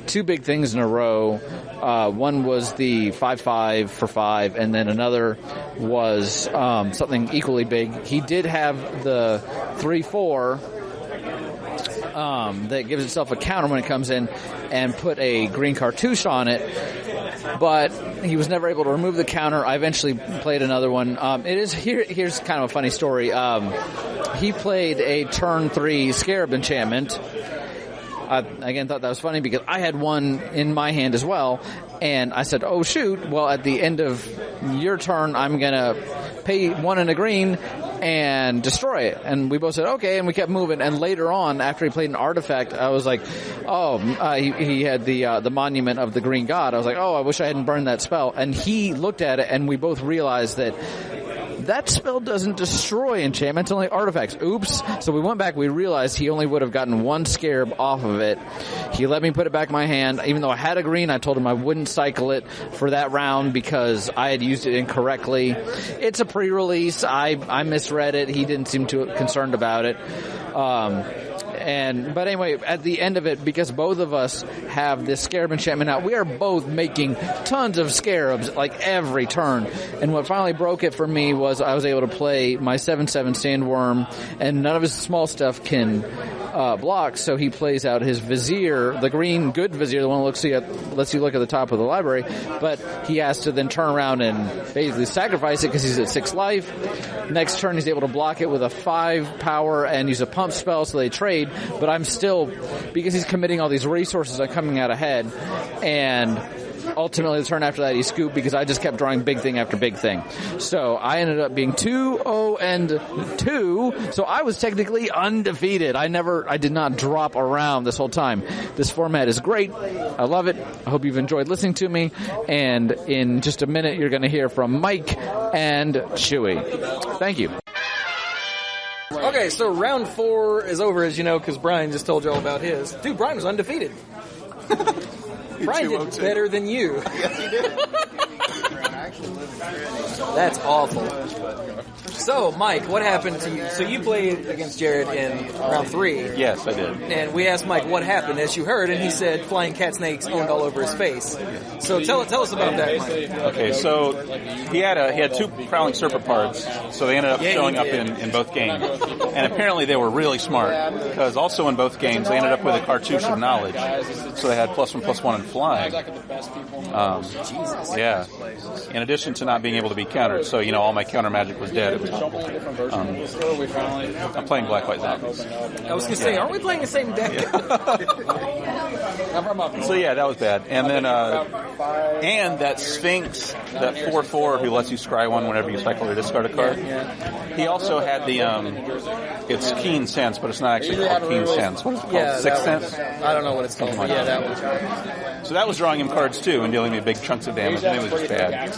2 big things in a row. One was the 5/5 for 5, and then another was something equally big. He did have the 3/4 that gives itself a counter when it comes in, and put a green cartouche on it, but he was never able to remove the counter. I eventually played another one. Here's kind of a funny story. He played a turn 3 Scarab enchantment. I, again, thought that was funny because I had one in my hand as well, and I said, oh, shoot, well, at the end of your turn, I'm going to pay 1 and a green and destroy it. And we both said, okay, and we kept moving. And later on, after he played an artifact, I was like, he had the monument of the green god. I was like, oh, I wish I hadn't burned that spell. And he looked at it, and we both realized that spell doesn't destroy enchantments, only artifacts. Oops. So we went back, we realized he only would have gotten 1 scarab off of it. He let me put it back in my hand. Even though I had a green, I told him I wouldn't cycle it for that round because I had used it incorrectly. It's a pre-release. I misread it. He didn't seem too concerned about it. But anyway, at the end of it, because both of us have this scarab enchantment out, we are both making tons of scarabs like every turn. And what finally broke it for me was I was able to play my 7/7 sandworm, and none of his small stuff can blocks, so he plays out his vizier, the green good vizier, the one that lets you look at the top of the library, but he has to then turn around and basically sacrifice it because he's at 6 life. Next turn, he's able to block it with a 5 power and use a pump spell, so they trade, but I'm still, because he's committing all these resources, I'm coming out ahead, and ultimately the turn after that he scooped because I just kept drawing big thing after big thing. So I ended up being 2-0-2, so I was technically undefeated. I did not drop around this whole time. This format is great. I love it. I hope you've enjoyed listening to me, and in just a minute you're going to hear from Mike and Chewy. Thank you. Okay, so round 4 is over, as you know, because Brian just told you all about his. Dude, Brian was undefeated. Brian did better than you. Yes, he did. That's awful. So, Mike, what happened to you? So you played against Jarod in round 3. Yes, I did. And we asked Mike what happened, as you heard, and he said flying cat snakes owned all over his face. So tell us about that, Mike. Okay, so he had 2 prowling serpent parts, so they ended up showing up in both games. And apparently they were really smart, because also in both games they ended up with a cartouche of knowledge. So they had +1/+1 in flying. Yeah. In addition to not being able to be countered, so all my counter magic was dead. It was awful. I'm playing Black White Zombies. I was going to say, aren't we playing the same deck? So yeah, that was bad. And then and that Sphinx, that 4/4 who lets you scry one whenever you cycle or discard a card. He also had the it's Keen Sense, but it's not actually called Keen Sense. What is it called? Sixth Sense? I don't know what it's called. Yeah, that one. So that was drawing him cards too and dealing me big chunks of damage, and it was just bad.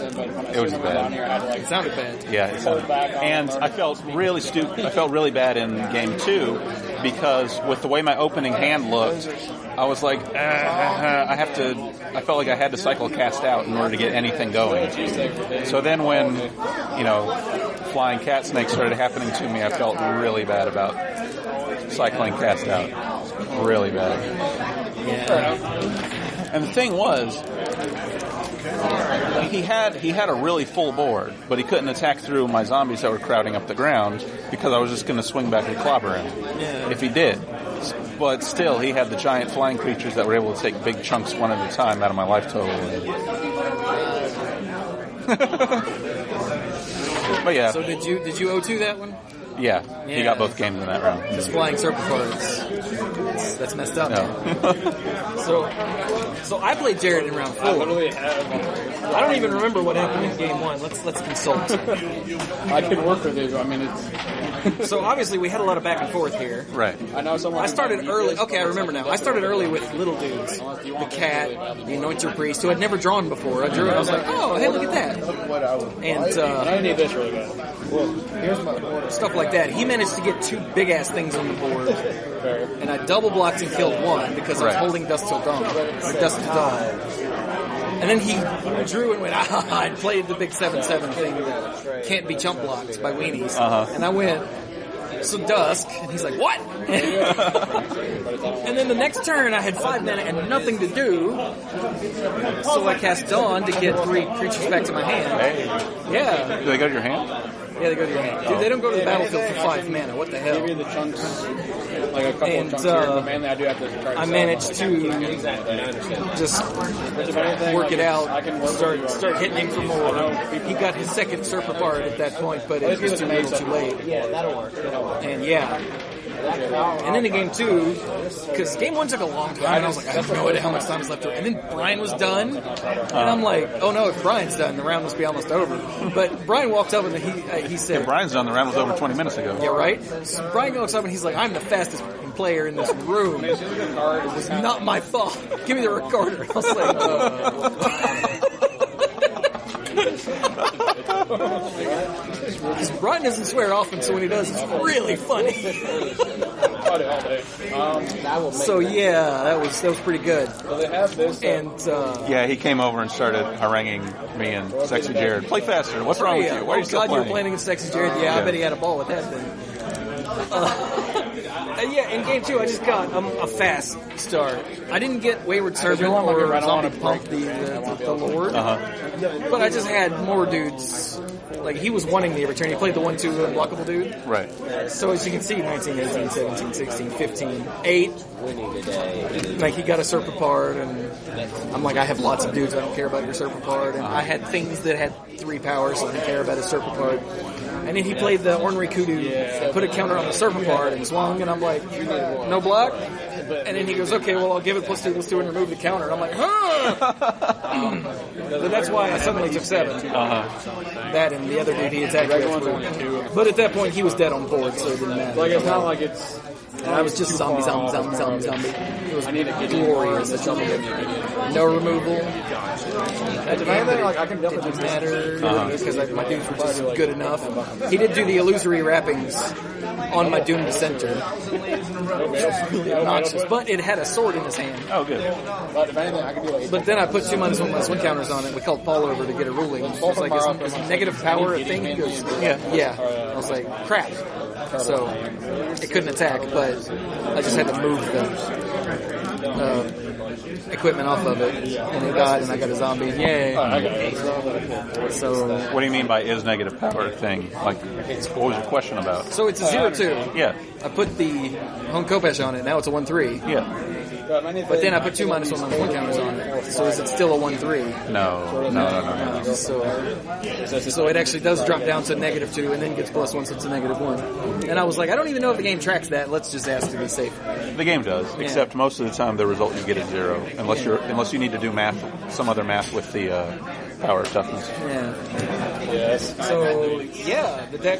It was bad. It sounded bad. Yeah, it sounded bad. And I felt really stupid. I felt really bad in game 2 because with the way my opening hand looked, I was like, I felt like I had to cycle Cast Out in order to get anything going. So then when, flying cat snakes started happening to me, I felt really bad about cycling Cast Out. Really bad. Yeah. And the thing was, he had a really full board, but he couldn't attack through my zombies that were crowding up the ground because I was just going to swing back and clobber him if he did. But still, he had the giant flying creatures that were able to take big chunks one at a time out of my life total. But yeah. So did you 0-2 that one? Yeah, he got both games in that round. Just flying serpent cards. That's messed up. No. So I played Jarod in round 4. I don't even remember what happened in game 1. Let's consult. I can work with it. I mean, it's. So obviously we had a lot of back and forth here. Right. I started early. Okay, I remember now. I started early with little dudes. The cat, the anointer priest, who I'd never drawn before. I drew it. I was like, oh, hey, look at that. And I need this really good. stuff like that. He managed to get 2 big-ass things on the board. And I double blocked and killed 1 because I was holding Dust Till Dawn. Or Dust Till Dawn. And then he drew and went, I played the big 7/7 thing that can't be chump blocked by weenies. And I went, so Dusk, and he's like, what? And then the next turn I had 5 mana and nothing to do, so I cast Dawn to get 3 creatures back to my hand. Hey. Yeah. Do they go to your hand? Yeah, they go to your hand. Dude, they don't go to the battlefield for 5 mana. What the hell? Give you the chunks, like a couple of chunks here, but mainly I do have to try to I managed to just work it out, start hitting him for more. He got his second Serpent Bard at that point, but it was too little too late. Yeah, that'll work. And yeah. And then in game 2, because game 1 took a long time, and I was like, I have no idea how much time is left. And then Brian was done, and I'm like, oh no, if Brian's done, the round must be almost over. But Brian walked up and he said, Yeah, Brian's done. The round was over 20 minutes ago. yeah, right? So Brian walks up and he's like, I'm the fastest player in this room. It was not my fault. Give me the recorder. I was like, Brian doesn't swear often, so when he does, it's really funny. So yeah, that was pretty good. And Yeah, he came over and started haranguing me and Sexy Jarod. Play faster. What's wrong with you? Why are you still glad you were playing? playing against Sexy Jarod. Yeah, I bet he had a ball with that thing. And yeah, in game 2, I just got a fast start. I didn't get Wayward Servant or Zombie Pump the Lord, but I just had more dudes like he was wanting the return. He played the 1/2 unblockable dude. Right. So as you can see, 19, 18, 17, 16, 15, 8. Like he got a Serpapard, and I'm like, I have lots of dudes. I don't care about your Serpapard. And I had things that had 3 power, so I didn't care about his Serpapard. And then he played the Ornery Kudu, put a counter on the Serpapard, and swung. And I'm like, no block. And then he goes, okay, well, I'll give it +2/+2 and remove the counter. And I'm like, huh! So that's why I suddenly took 7. That and the other dude he attacked with. But at that point, he was dead on board, so it didn't matter. Like, it's not like it's... And I was just zombie. It was glorious. No removal. I can definitely didn't matter because my dudes were just good enough. He did do the illusory wrappings on my Doom Dissenter, which was really obnoxious. But it had a sword in his hand. Oh, good. But then I put 2-1/1 counters on it. We called Paul over to get a ruling. He was like, is negative power a thing? He goes, yeah. I was like, crap. So it couldn't attack, but I just had to move the equipment off of it, and it got, and I got a zombie. Yay! So What do you mean by is negative power thing? Like, what was your question about? So it's a 0/2. Yeah. I put the Home Kopesh on it. Now it's a 1/3. Yeah. But then I put 2-1/1 counters on it. So is it still a 1/3? No. So it actually does drop down to -2 and then gets +1, so it's a -1. And I was like, I don't even know if the game tracks that. Let's just ask to be safe. The game does, except most of the time the result you get is 0, unless you need to do some other math with the power toughness. Yeah. Yes. So the deck.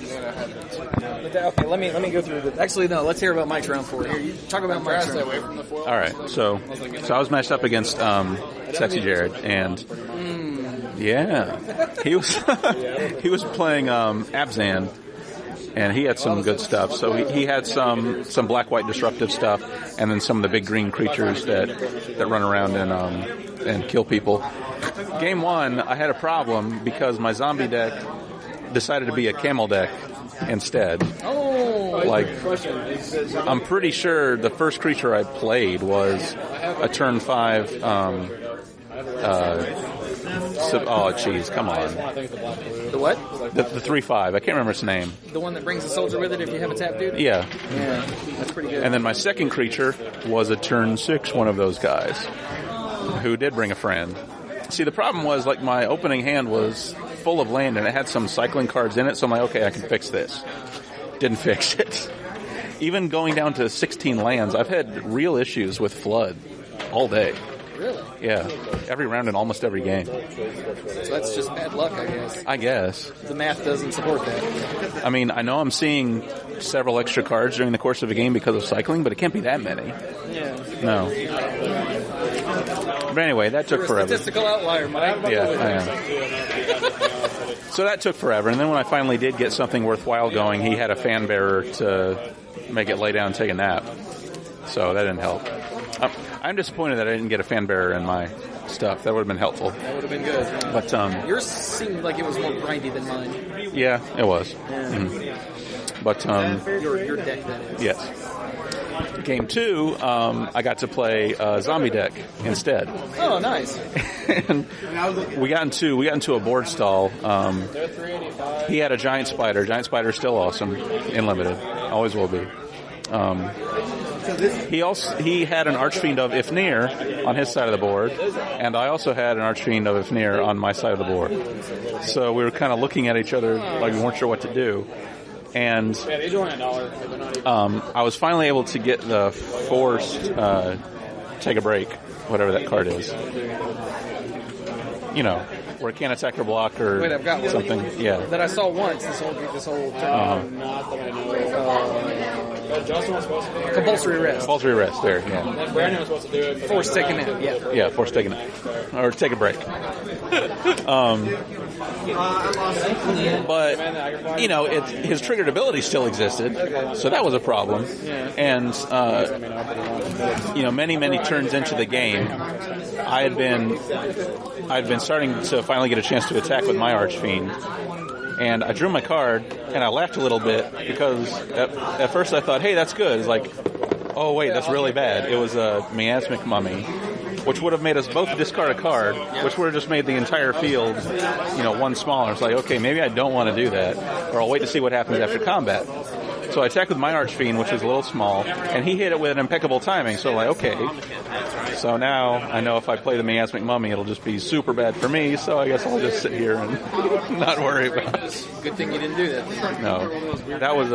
Okay, let me go through the. Actually, no. Let's hear about Mike's round 4. Here, you talk about Mike's round 4. All right, so I was matched up against Sexy Jarod, and he was playing Abzan, and he had some good stuff. So he had some black-white disruptive stuff, and then some of the big green creatures that run around and kill people. Game 1, I had a problem because my zombie deck decided to be a camel deck instead. I'm pretty sure the first creature I played was a turn 5. Come on. The what? The 3/5. I can't remember its name. The one that brings a soldier with it if you have a tap dude? Yeah. That's pretty good. And then my second creature was a turn 6 one of those guys who did bring a friend. See, the problem was, like, my opening hand was full of land and it had some cycling cards in it, so I'm like, okay, I can fix this. Didn't fix it. Even going down to 16 lands, I've had real issues with Flood all day. Really? Yeah. Every round in almost every game. So that's just bad luck, I guess. The math doesn't support that. I mean, I know I'm seeing several extra cards during the course of a game because of cycling, but it can't be that many. Yeah. No. But anyway, that took forever. Statistical outlier, Mike. Yeah, I am. So that took forever, and then when I finally did get something worthwhile going, he had a fan bearer to make it lay down and take a nap. So that didn't help. I'm disappointed that I didn't get a fan bearer in my stuff. That would have been helpful. That would have been good. But yours seemed like it was more grindy than mine. Yeah, it was. Yeah. Mm-hmm. But your deck, that is. Yes. Game 2, I got to play zombie deck instead. Oh, nice. And we got into a board stall. He had a giant spider. Giant spider's still awesome in limited. Always will be. He had an Archfiend of Ifnir on his side of the board, and I also had an Archfiend of Ifnir on my side of the board. So we were kind of looking at each other like we weren't sure what to do. And I was finally able to get the forced take a break, whatever that card is. You know, where it can't attack or block or Wait, I've got something. One. Yeah. That I saw once this whole turn. Compulsory rest. Compulsory rest, there, yeah. Brandon was supposed to do it. Forced taking it, yeah. Yeah, forced taking it. Or take a break. But, you know, his triggered ability still existed, so that was a problem. And, you know, many turns into the game, I'd been starting to finally get a chance to attack with my Archfiend. And I drew my card, and I laughed a little bit, because at first I thought, hey, that's good. It's like, oh, wait, that's really bad. It was a miasmic mummy. which would have made us both discard a card, which would have just made the entire field, one smaller. It's like, okay, maybe I don't want to do that, or I'll wait to see what happens after combat. So I attacked with my Archfiend, which is a little small, and he hit it with an impeccable timing. So okay. So now I know if I play the Miasmic Mummy, it'll just be super bad for me. So I guess I'll just sit here and not worry about it. Good thing you didn't do that. No, that was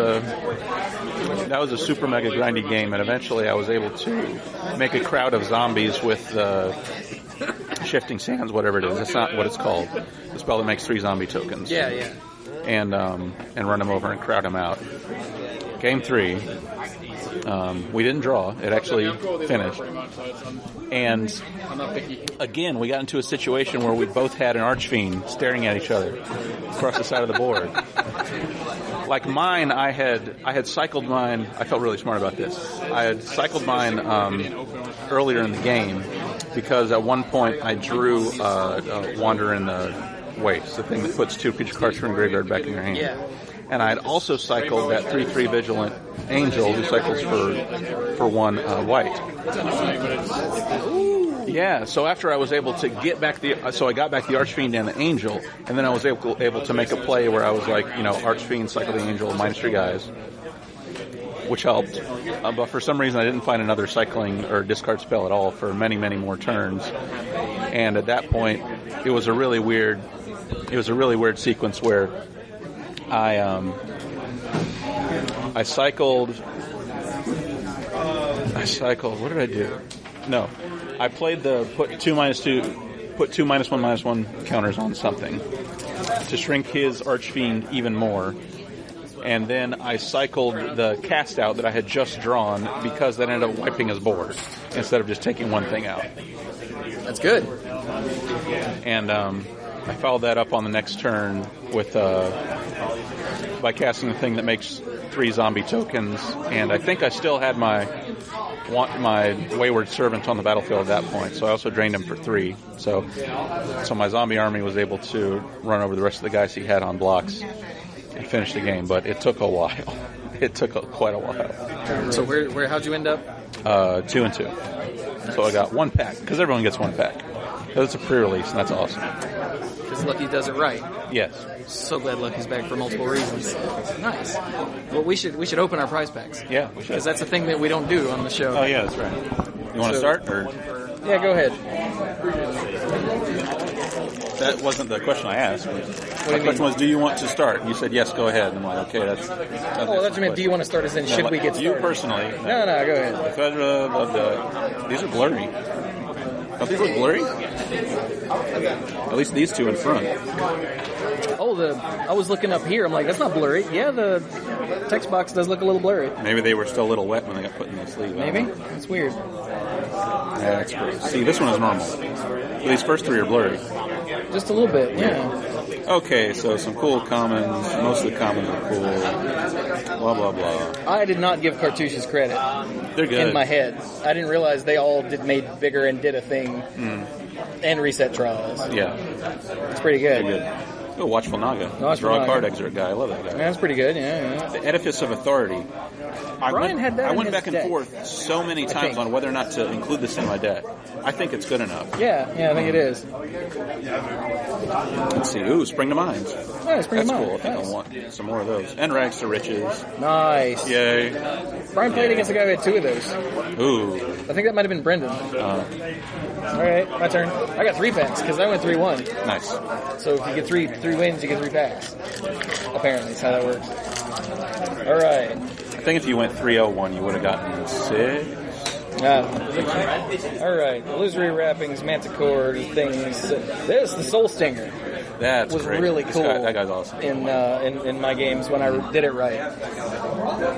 a super mega grindy game, and eventually I was able to make a crowd of zombies with Shifting Sands, whatever it is. That's not what it's called. The spell that makes 3 zombie tokens. Yeah. And run them over and crowd them out. Game 3, we didn't draw. It actually finished. And again, we got into a situation where we both had an Archfiend staring at each other across the side of the board. Like mine, I had cycled mine. I felt really smart about this. I had cycled mine earlier in the game because at one point I drew Wander in the Waste, the thing that puts 2 creature cards from your graveyard back in your hand. Yeah. And I had also cycled that 3/3 Vigilant Angel who cycles for 1 white. Yeah, so after I was able to get back I got back the Archfiend and the Angel, and then I was able to make a play where I was like, Archfiend, cycle the Angel, -3 guys, which helped. But for some reason I didn't find another cycling or discard spell at all for many, many more turns. And at that point, it was a really weird sequence where I cycled. What did I do? No, I played the put 2 -1/-1 counters on something to shrink his Archfiend even more, and then I cycled the cast out that I had just drawn because that ended up wiping his board instead of just taking one thing out. That's good. And I followed that up on the next turn with by casting the thing that makes 3 zombie tokens, and I think I still had my Wayward Servant on the battlefield at that point, so I also drained him for 3. So my zombie army was able to run over the rest of the guys he had on blocks and finish the game, but it took a while. It took quite a while. So how'd you end up? 2 and 2. So I got 1 pack, because everyone gets 1 pack. It's a pre-release, and that's awesome. Because Lucky does it right. Yes. So glad Lucky's back for multiple reasons. Nice. Well, we should open our prize packs. Yeah, we should. Because that's a thing that we don't do on the show. Oh yeah, that's right. You want to start, or? Yeah, go ahead. That wasn't the question I asked. The question was, do you want to start? And you said yes, go ahead. And I'm like, okay, that's. Oh, that's meant. Do you want to start? As in, should we get started? You personally? No, go ahead. These are blurry. Don't these look blurry? At least these 2 in front. Oh, I was looking up here. I'm like, that's not blurry. Yeah, the text box does look a little blurry. Maybe they were still a little wet when they got put in the sleeve. Maybe? That's weird. Yeah, that's gross. See, this one is normal. These first 3 are blurry. Just a little bit, yeah. Okay, so some cool commons. Most of the commons are cool. Blah, blah, blah. I did not give cartouches credit. They're good. In my head. I didn't realize they all made bigger and did a thing. And reset trials. Yeah. It's pretty good. Pretty good. Oh, Watchful Naga. Draw a card exert guy. I love that guy. Yeah, that's pretty good, yeah. The Edifice of Authority. Brian had that. I went back and forth so many times on whether or not to include this in my deck. I think it's good enough. Yeah, I think it is. Let's see. Ooh, Spring to Minds. Yeah, Spring to Minds. That's cool. I think I want some more of those. And Rags to Riches. Nice. Yay. Brian played against a guy who had 2 of those. Ooh. I think that might have been Brendan. All right, my turn. I got 3 packs because I went 3-1. Nice. So if you get 3 wins, you get 3 packs. Apparently, that's how that works. All right. I think if you went 3-0-1, you would have gotten 6. All right. Illusory Wrappings, Manticore, things. This, the Soul Stinger. That was great. really cool. That guy's awesome. In my games when I did it right.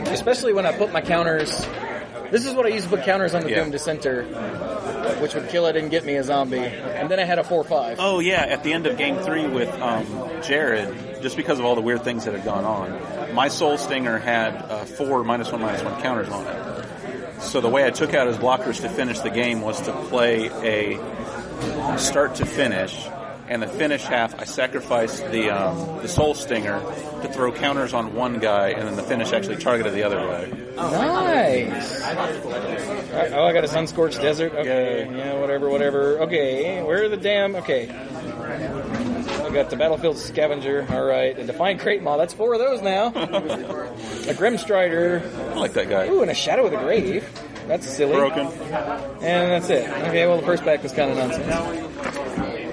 Especially when I put my counters. This is what I used to put counters on the Doom Dissenter, which would kill it and get me a zombie. And then I had a 4/5. Oh, yeah. At the end of Game 3 with Jarod, just because of all the weird things that had gone on, my Soul Stinger had 4 -1/-1 counters on it. So the way I took out his blockers to finish the game was to play a start to finish and the finish half, I sacrificed the Soul Stinger to throw counters on one guy, and then the finish actually targeted the other guy. Nice. Alright, I got a Sun-Scorched Desert. Okay, yeah, whatever. Okay, where are the damn... Okay. I got the Battlefield Scavenger. Alright, a Defiant Crate Maw. That's 4 of those now. A Grimstrider. I like that guy. Ooh, and a Shadow of the Grave. That's silly. Broken. And that's it. Okay, well, the first pack was kind of nonsense.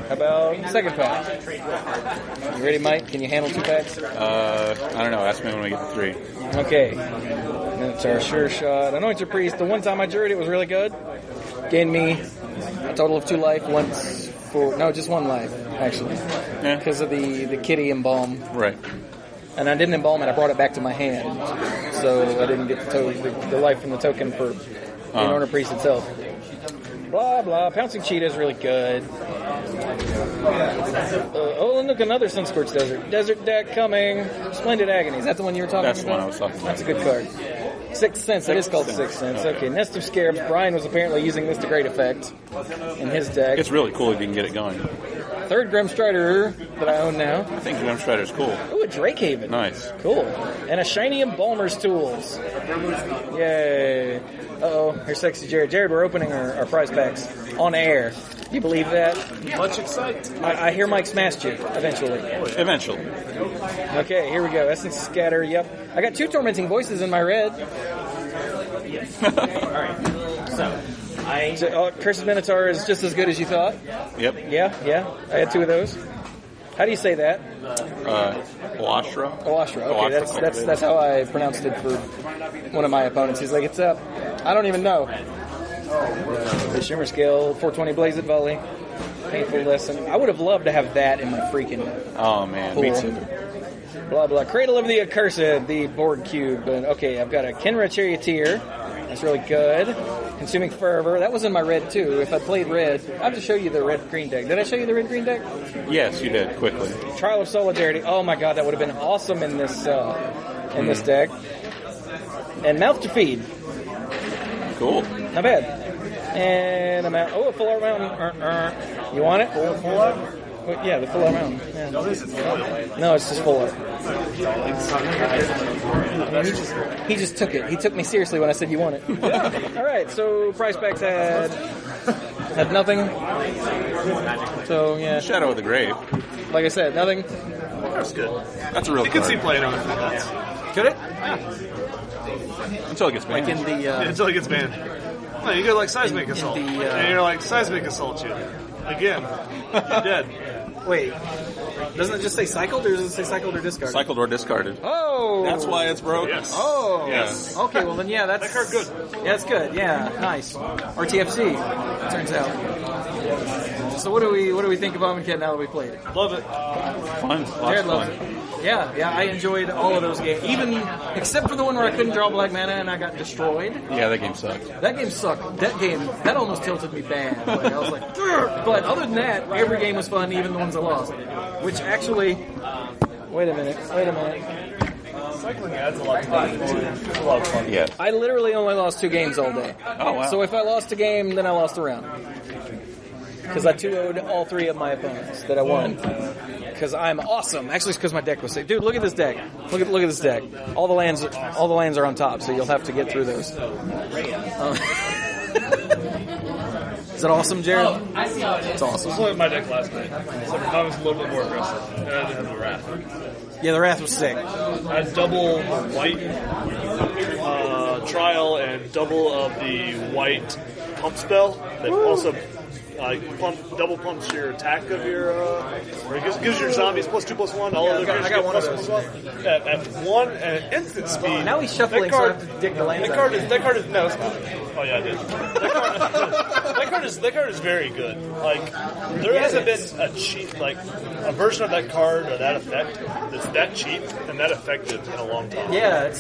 How about second pack? You ready, Mike? Can you handle 2 packs? I don't know. Ask me when we get to 3. Okay. Minotaur, Sure Shot. Anointed Priest. The one time I drew it was really good. Gained me a total of 2 life. Just 1 life, actually. Yeah. Because of the kitty embalm. Right. And I didn't embalm it. I brought it back to my hand. So I didn't get the life from the token for the Anointed Priest itself. Blah, blah. Pouncing Cheetah is really good. And look, another Sun-Scorched Desert. Desert deck coming. Splendid Agony. Is that the one you were talking about? That's the one I was talking about. That's a good card. Sixth Sense. It is called Sixth Sense. Okay, Nest of Scarabs. Brian was apparently using this to great effect in his deck. It's really cool if you can get it going. Third Grimstrider that I own now. I think Grimstrider's cool. Ooh, a Drakehaven. Nice. Cool. And a Shiny Embalmer's Tools. Yay. Uh-oh, here's Sexy Jarod. Jarod, we're opening our prize packs on air. You believe that? Much excited. I hear Mike smashed you, eventually. Eventually. Okay, here we go. Essence Scatter, yep. I got 2 Tormenting Voices in my red. Alright. So, Curse's Minotaur is just as good as you thought? Yep. Yeah. I had 2 of those. How do you say that? Oashra. Oashra. Okay, that's how I pronounced it for one of my opponents. He's like, it's up. I don't even know. The Shimmer Scale, 420 Blaze at Volley. Painful Lesson. I would have loved to have that in my freaking Oh, man. pool. Me too. Blah, blah. Cradle of the Accursed, the board cube. And, okay, I've got a Kenra Charioteer. That's really good. Consuming Fervor. That was in my red, too. If I played red, I have to show you the red-green deck. Did I show you the red-green deck? Yes, you did. Quickly. Trial of Solidarity. Oh, my God. That would have been awesome in this this deck. And Mouth to Feed. Cool. Not bad. And I'm out. Oh, a Full Art Mountain. You want it? Full art? Well, yeah, the Full Art Mountain. Yeah. No, this is full art. No, it's just Full Art. He just took it. He took me seriously when I said you want it. All right, so price packs had nothing. So, yeah. Shadow of the Grave. Like I said, nothing. That's good. That's a real You can card. see playing on it. Could it? Until it gets banned. Like in the... Until it gets banned. No, you go like Seismic Assault. And you're like, Seismic Assault you. Again. You're dead. Wait. Doesn't it just say cycled, or does it say cycled or discarded? Cycled or discarded. Oh! That's why it's broke. Yes. Oh! Yes. Okay, well then, yeah, that's... That card good. Yeah, that's good. Yeah, nice. RTFC, it turns out. So what do we think of Amonkhet now that we played it? Love it. Fun. Jared loves it. Yeah, I enjoyed all of those games. Even, except for the one where I couldn't draw black mana and I got destroyed. Yeah, that game sucked. That game sucked. That almost tilted me bad. Like, I was like, "Grr." But other than that, every game was fun, even the ones I lost. Which actually, wait a minute. Cycling adds a lot to it. It's a lot of fun. Yeah. I literally only lost 2 games all day. Oh, wow. So if I lost a game, then I lost a round. Because I 2-0'd all 3 of my opponents that I won. Because I'm awesome. Actually, it's because my deck was sick. Dude, look at this deck. Look at this deck. All the lands are on top, so you'll have to get through those. Is that awesome, Jared? It's awesome. I was playing my deck last night. So mine was a little bit more aggressive. And I didn't have the Wrath. Yeah, the Wrath was sick. I had double white trial and double of the white pump spell that also double pumps your attack of your or it gives your zombies +2/+1. All other creatures get +1/+1 at 1 and instant speed. Now he's shuffling, so I have to dig the land. That card is no, it's not. Oh yeah, I did. That card is very good. Like there hasn't been a cheap a version of that card or that effect that's that cheap and that effective in a long time. Yeah,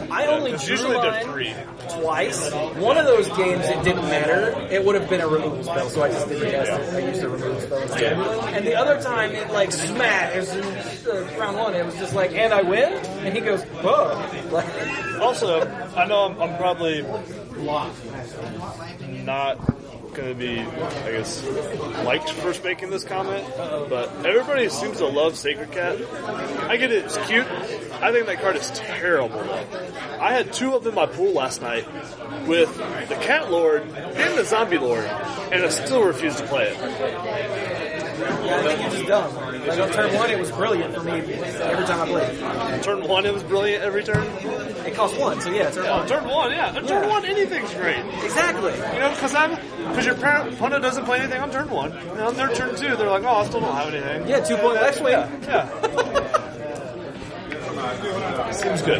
I only drew usually they're mine 3 twice. One of those games, it didn't matter. It would have been a removal spell, so I just didn't cast it. I used a removal spell instead. And the other time, it smacked. It was round 1. It was just like, and I win? And he goes, whoa. Also, I know I'm probably not going to be, I guess, liked for making this comment, but everybody seems to love Sacred Cat. I get it, it's cute. I think that card is terrible, though. I had 2 of them in my pool last night with the Cat Lord and the Zombie Lord, and I still refuse to play it. Yeah, I think you're just dumb. Like on turn 1, it was brilliant for me every time I played. Turn 1, it was brilliant every turn? It cost 1, so yeah, turn 1. Turn 1, yeah. Turn 1, anything's great. Exactly. You know, because your opponent doesn't play anything on turn 1, and on their turn 2, they're like, oh, I still don't have anything. Yeah, 2-point left wing. Yeah. Seems good.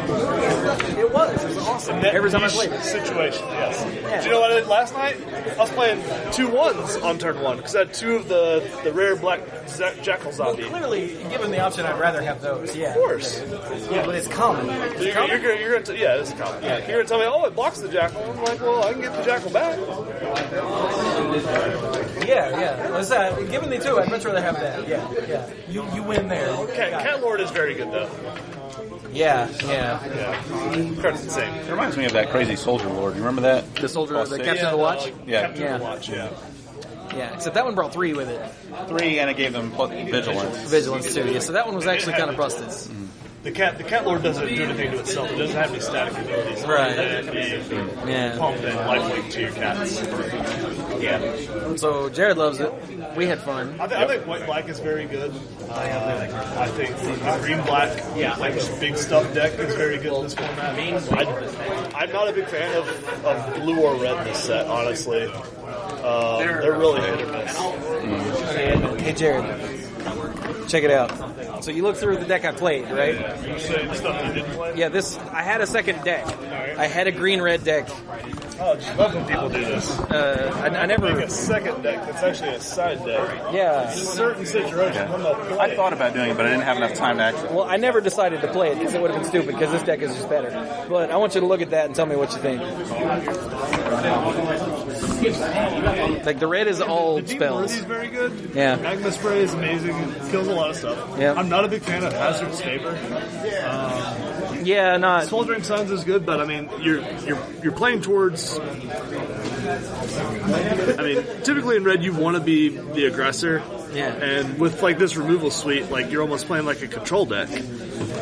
It was awesome. Every time I played it. Situation, yes. Yeah. Do you know what I did last night? I was playing 2 1s on turn 1 because I had 2 of the rare black jackal zombie. Well, clearly, given the option, I'd rather have those. Yeah. Of course. Yeah, but it's common. You're going to yeah, it's common. Yeah. You're going to tell me, oh, it blocks the jackal. I'm like, well, I can get the jackal back. Yeah. What's that? Given the 2, I'd much rather have that. Yeah. You win there. Okay, Cat Lord is very good though. Yeah. Card's insane. It reminds me of that crazy Soldier Lord. You remember that? The soldier, the Captain of the Watch? Yeah. Captain of the Watch, yeah. Yeah, except that one brought 3 with it. 3, and it gave them vigilance. Vigilance too, yeah. So that one was actually kind of busted. The cat lord doesn't do anything to itself. It doesn't have any static abilities. Right. Yeah. Pump and lifelink to your cats. Yeah. So Jared loves it. We had fun. I think white black is very good. I think green black, like this big stuff deck is very good in this format. I'm not a big fan of blue or red in this set, honestly. They're really hit or miss. Hey Jared, check it out. So you look through the deck I played, right? You say stuff you didn't play? Yeah, I had a second deck. I had a green-red deck. Oh, I love when people do this. I never... Make a second deck that's actually a side deck. Yeah. Certain situations, when they'll play. I thought about doing it, but I didn't have enough time to actually. Well, I never decided to play it because it would have been stupid because this deck is just better. But I want you to look at that and tell me what you think. Like, the red is all the spells. Deep very good. Yeah. Magma Spray is amazing. It kills a lot of stuff. Yeah. I'm not a big fan of Hazard's Favor. Yeah, not... Smoldering Suns is good, but I mean, you're playing towards... I mean, typically in red you want to be the aggressor. Yeah. And with like this removal suite, like you're almost playing like a control deck.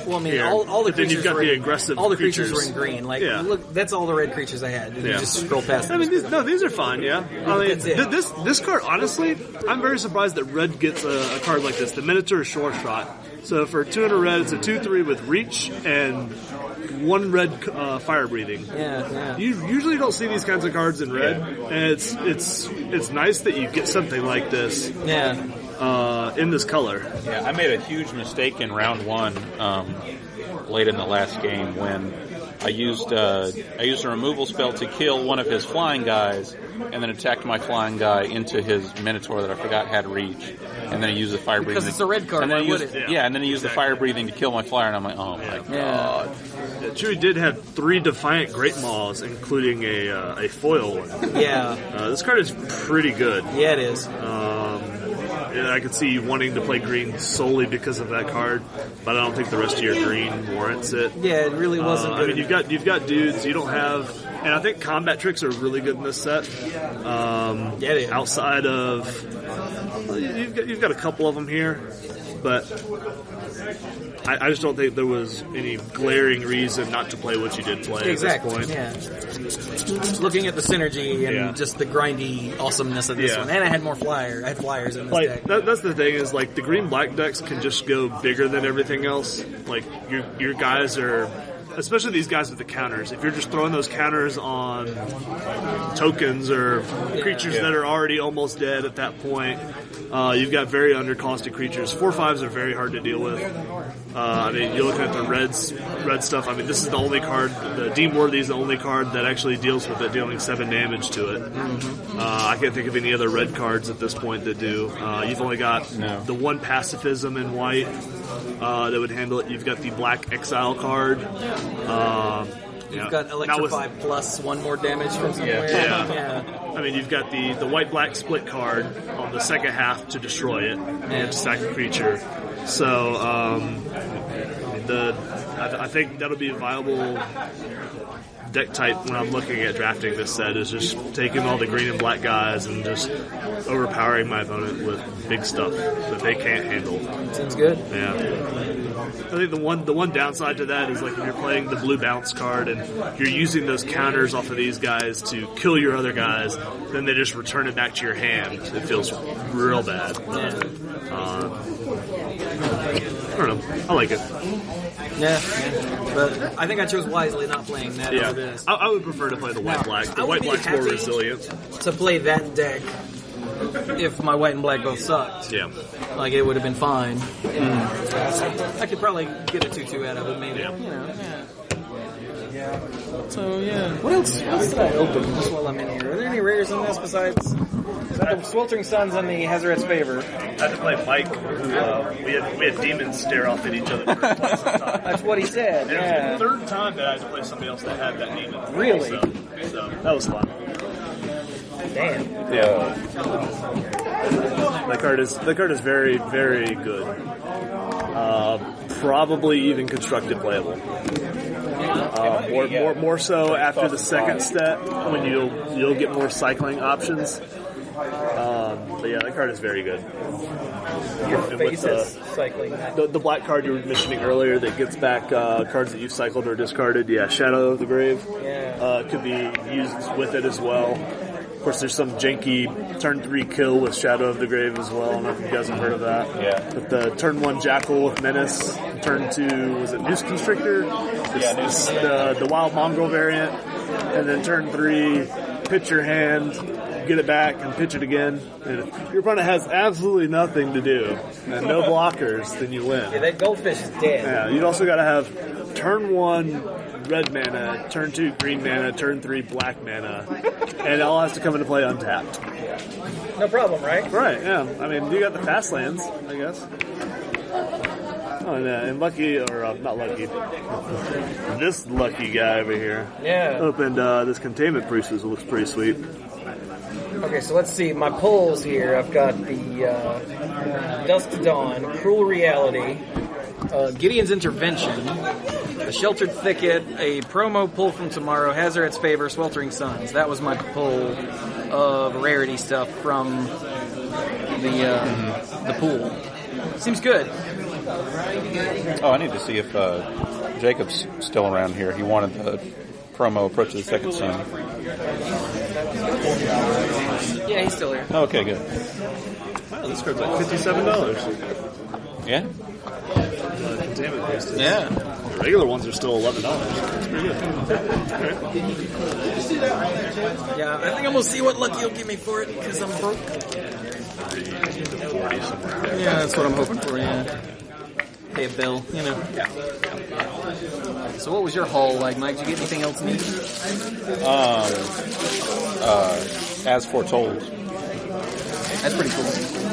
Well, I mean, Here. all the But then creatures you've got were the in, aggressive all the creatures. were in green. Like, Yeah. look, that's all the red creatures I had. You just scroll past them. I mean, these are fine, yeah. I mean, That's it. this card, honestly, I'm very surprised that red gets a card like this. The Minotaur Shore Shot. So for 200 red, it's a 2/3 with reach and 1 red fire breathing. Yeah. You usually don't see these kinds of cards in red, and it's nice that you get something like this. Yeah. In this color. Yeah, I made a huge mistake in round 1, late in the last game when I used a removal spell to kill one of his flying guys, and then attacked my flying guy into his Minotaur that I forgot had reach, and then he used the fire breathing. Because it's a red card, and then why he would used, it? Yeah, and then he used the fire breathing to kill my flyer, and I'm like, oh my god. Chewy did have 3 Defiant Great Maws, including a foil one. Yeah. This card is pretty good. Yeah, it is. Yeah, I could see you wanting to play green solely because of that card, but I don't think the rest of your green warrants it. Yeah, it really wasn't good. I mean, you've got dudes. You don't have, and I think combat tricks are really good in this set. Yeah, they are. Outside of, you've got a couple of them here, but I just don't think there was any glaring reason not to play what you did play Exactly. at this point. Yeah. Looking at the synergy and just the grindy awesomeness of this one, and I had flyers in this Like deck. that's the thing is like the green black decks can just go bigger than everything else. Like your guys are, especially these guys with the counters. If you're just throwing those counters on tokens or creatures that are already almost dead at that point, you've got very undercosted creatures. 4/5s are very hard to deal with. I mean, you're looking at the red stuff. I mean, this is the only card. The Deem Worthy is the only card that actually deals with it, dealing 7 damage to it. I can't think of any other red cards at this point that do. You've only got the 1 Pacifism in white that would handle it. You've got the Black Exile card. You've got Electrify plus 1 more damage from somewhere. Yeah. I mean, you've got the white-black split card on the second half to destroy it and to sack the creature. So, I think that'll be a viable deck type when I'm looking at drafting this set is just taking all the green and black guys and just overpowering my opponent with big stuff that they can't handle. Sounds good. Yeah. I think the one downside to that is like if you're playing the blue bounce card and you're using those counters off of these guys to kill your other guys, then they just return it back to your hand. It feels real bad. I don't know. I like it. Yeah, but I think I chose wisely not playing that over this. I would prefer to play the white-black. The white-black's more resilient. To play that deck if my white and black both sucked. Yeah. Like, it would have been fine. I could probably get a 2-2 out of it, maybe. Yeah. You know, So, yeah. What else did I open just while I'm in here? Are there any rares in this besides the Sweltering Suns and the Hazaret's Favor? I had to play Mike, who we had demons stare off at each other for quite some time. That's what he said, And it was the third time that I had to play somebody else that had that demon. Really? So that was fun. Damn. Yeah. That card is very, very good. Probably even constructed playable. More so after the second step when you'll get more cycling options. But yeah, that card is very good. Your face is cycling. The black card you were mentioning earlier that gets back cards that you've cycled or discarded. Yeah, Shadow of the Grave. Could be used with it as well. Of course, there's some janky turn 3 kill with Shadow of the Grave as well. I don't know if you guys have heard of that. Yeah. But the turn 1 Jackal with Menace. Turn 2, was it Noose Constrictor? The Wild Mongrel variant. And then turn 3, pitch your hand, get it back, and pitch it again. And if your opponent has absolutely nothing to do and no blockers, then you win. Yeah, that goldfish is dead. Yeah, you'd also got to have turn 1 red mana, turn 2 green mana, turn 3 black mana, and it all has to come into play untapped. No problem, right? Right, yeah. I mean, you got the fast lands, I guess. Oh, and lucky, or not lucky, this lucky guy over here opened this Containment Priestess. Looks pretty sweet. Okay, so let's see. My pulls here, I've got the Dusk to Dawn, Cruel Reality, Gideon's Intervention, the Sheltered Thicket, a promo pull from tomorrow, Hazaret's Favor, Sweltering Suns. That was my pull of rarity stuff from the pool. Seems good. Oh, I need to see if Jacob's still around here. He wanted the promo Approach to the Second Sun. Yeah, he's still here. Oh, okay, good. Wow, this card's like $57. Yeah? Containment Priestess. Yeah. The regular ones are still $11. That's pretty good. Yeah, I think I'm going to see what Lucky will give me for it, because I'm broke. 40 somewhere. Yeah, that's what I'm hoping for, yeah. Pay a bill, you know. Yeah. So what was your haul like, Mike? Did you get anything else neat? As Foretold. That's pretty cool.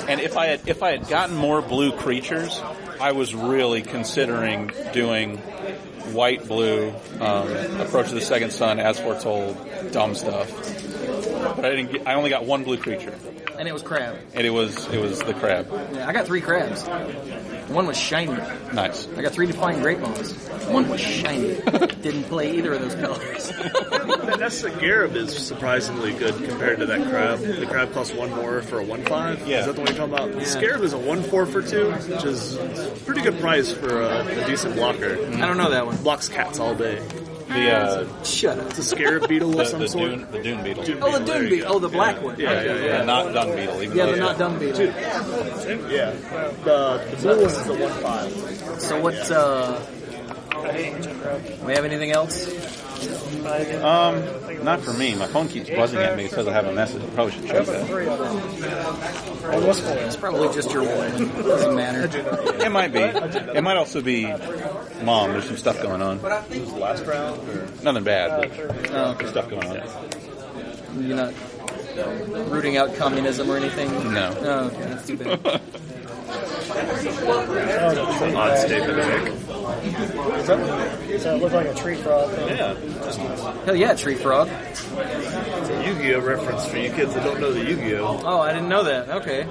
And if I had gotten more blue creatures, I was really considering doing white blue Approach to the Second Sun, As Foretold, dumb stuff. But I only got one blue creature. And it was crab. And it was the crab. Yeah, I got 3 crabs. One was shiny. Nice. I got 3 Defiant Great Bones. One was shiny. Didn't play either of those colors. That Scarab is surprisingly good compared to that crab. The crab costs 1 more for a 1/5. Yeah. Is that the one you're talking about? The Scarab is a 1/4 for 2, which is a pretty good price for a decent blocker. I don't know that one. Blocks cats all day. Shut up. It's a Scarab Beetle of some sort. The Dune Beetle. Oh, the Dune Beetle. Oh, the black one. Yeah. Not Dung Beetle. Even Yeah, though the not Dung Beetle. Yeah. The blue one is the 1/5. So what's, we have anything else? Not for me. My phone keeps buzzing at me. It says I have a message. I probably should check that. It's probably just your one. Doesn't matter. It might be. It might also be Mom. There's some stuff going on. Was the last round? Or? Nothing bad, but stuff going on. You're not rooting out communism or anything? No. Oh, okay. That's too bad. Odd statement, Nick. So it looked like a tree frog. Yeah. Hell yeah, Tree Frog. It's a Yu-Gi-Oh reference for you kids that don't know the Yu-Gi-Oh. Oh, I didn't know that. Okay.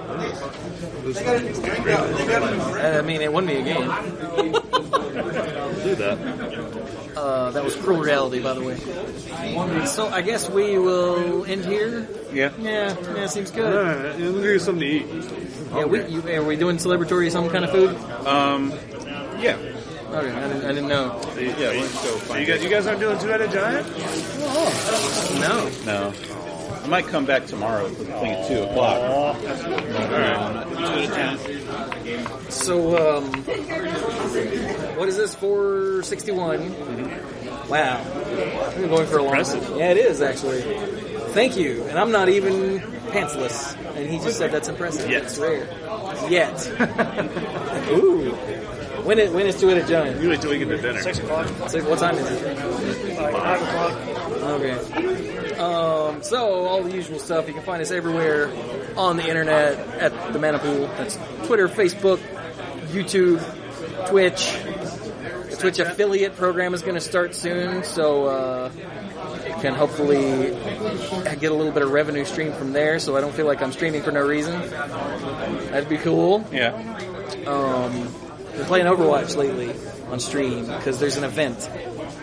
I mean, it won me a game. Do that. That was Cruel Reality, by the way. So I guess we will end here. Yeah, seems good. All right, we'll get something to eat. Yeah, are we doing celebratory some kind of food? Yeah. Okay, I didn't know. Yeah, let's go find You guys aren't doing Two-Headed Giant? No. I might come back tomorrow for the thing at 2 o'clock. So, what is this? 461. Mm-hmm. Wow. We've been going for a long time. Yeah, it is, actually. Thank you. And I'm not even pantsless. And he just said that's impressive. Yet. It's rare. Yet. Ooh. When is Two-Headed Giant? Usually till we get to dinner. 6 o'clock. What time is it? 5 o'clock. Okay. So, all the usual stuff. You can find us everywhere on the internet at the Mana Pool. That's Twitter, Facebook, YouTube, Twitch. The Twitch affiliate program is going to start soon, so can hopefully get a little bit of revenue stream from there, so I don't feel like I'm streaming for no reason. That'd be cool. Yeah. Been playing Overwatch lately on stream because there's an event,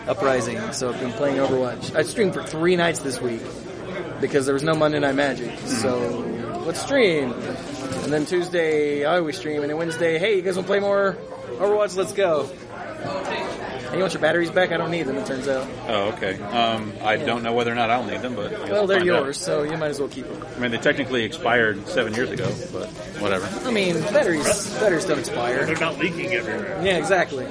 Uprising, so I've been playing Overwatch. I streamed for 3 nights this week because there was no Monday Night Magic, so let's stream. And then Tuesday, I always stream, and then Wednesday, hey, you guys want to play more Overwatch? Let's go. Hey, you want your batteries back? I don't need them, it turns out. Oh, okay. I don't know whether or not I'll need them, but I guess Well, I'll they're find yours, out. so you might as well keep them. I mean, they technically expired 7 years ago, but whatever. I mean, batteries don't expire. They're not leaking everywhere. Yeah, exactly.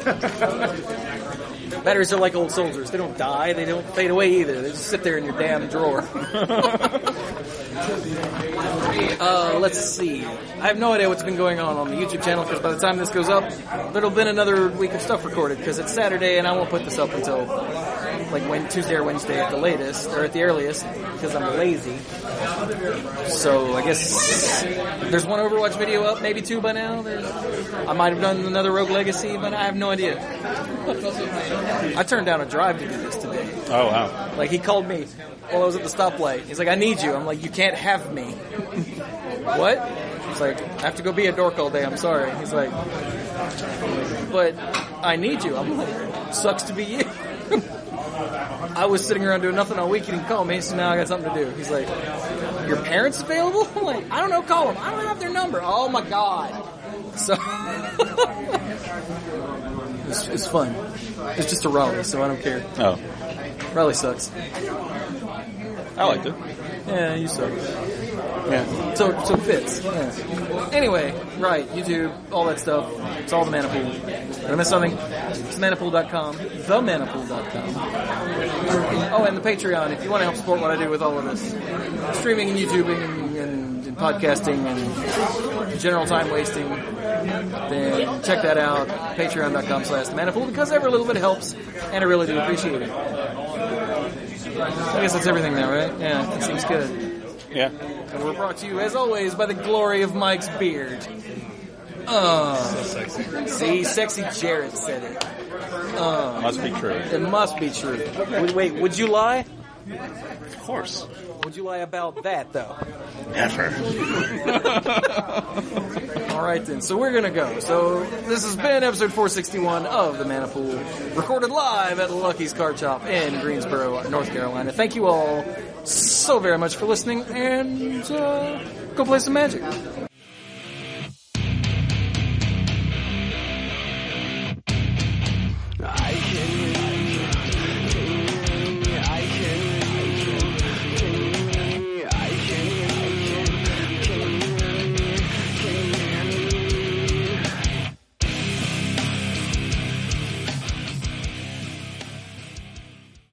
Batteries are like old soldiers. They don't die. They don't fade away either. They just sit there in your damn drawer. Let's see. I have no idea what's been going on the YouTube channel because by the time this goes up, there'll have been another week of stuff recorded because it's Saturday and I won't put this up until Tuesday or Wednesday at the latest, or at the earliest, because I'm lazy. So I guess there's one Overwatch video up, maybe 2 by now. I might have done another Rogue Legacy, but I have no idea. I turned down a drive to do this today. Oh, wow. Like, he called me while I was at the stoplight. He's like, I need you. I'm like, you can't have me. What? He's like, I have to go be a dork all day. I'm sorry. He's like, but I need you. I'm like, sucks to be you. I was sitting around doing nothing all week. He didn't call me, so now I got something to do. He's like, your parents available? I'm like, I don't know, call them. I don't have their number. Oh my God. So, it's fun. It's just a Raleigh, so I don't care. Oh. Raleigh sucks. I liked it. Yeah, you suck. Yeah. So it fits. Yeah. Anyway, right, YouTube, all that stuff. It's all the Mana Pool. Did I miss something? It's manapool.com. TheManapool.com. Oh, and the Patreon, if you want to help support what I do with all of this. Streaming and YouTubing and podcasting and general time wasting, then check that out. Patreon.com/TheManapool, because every little bit helps, and I really do appreciate it. I guess that's everything now, right? Yeah, that seems good. Yeah. And we're brought to you, as always, by the glory of Mike's beard. So sexy. See, Sexy Jarod said it. Must be true. It must be true. Wait, would you lie? Of course. Would you lie about that, though? Never. All right, then. So we're going to go. So this has been episode 461 of The Mana Pool, recorded live at Lucky's Card Shop in Greensboro, North Carolina. Thank you all so very much for listening, and go play some Magic.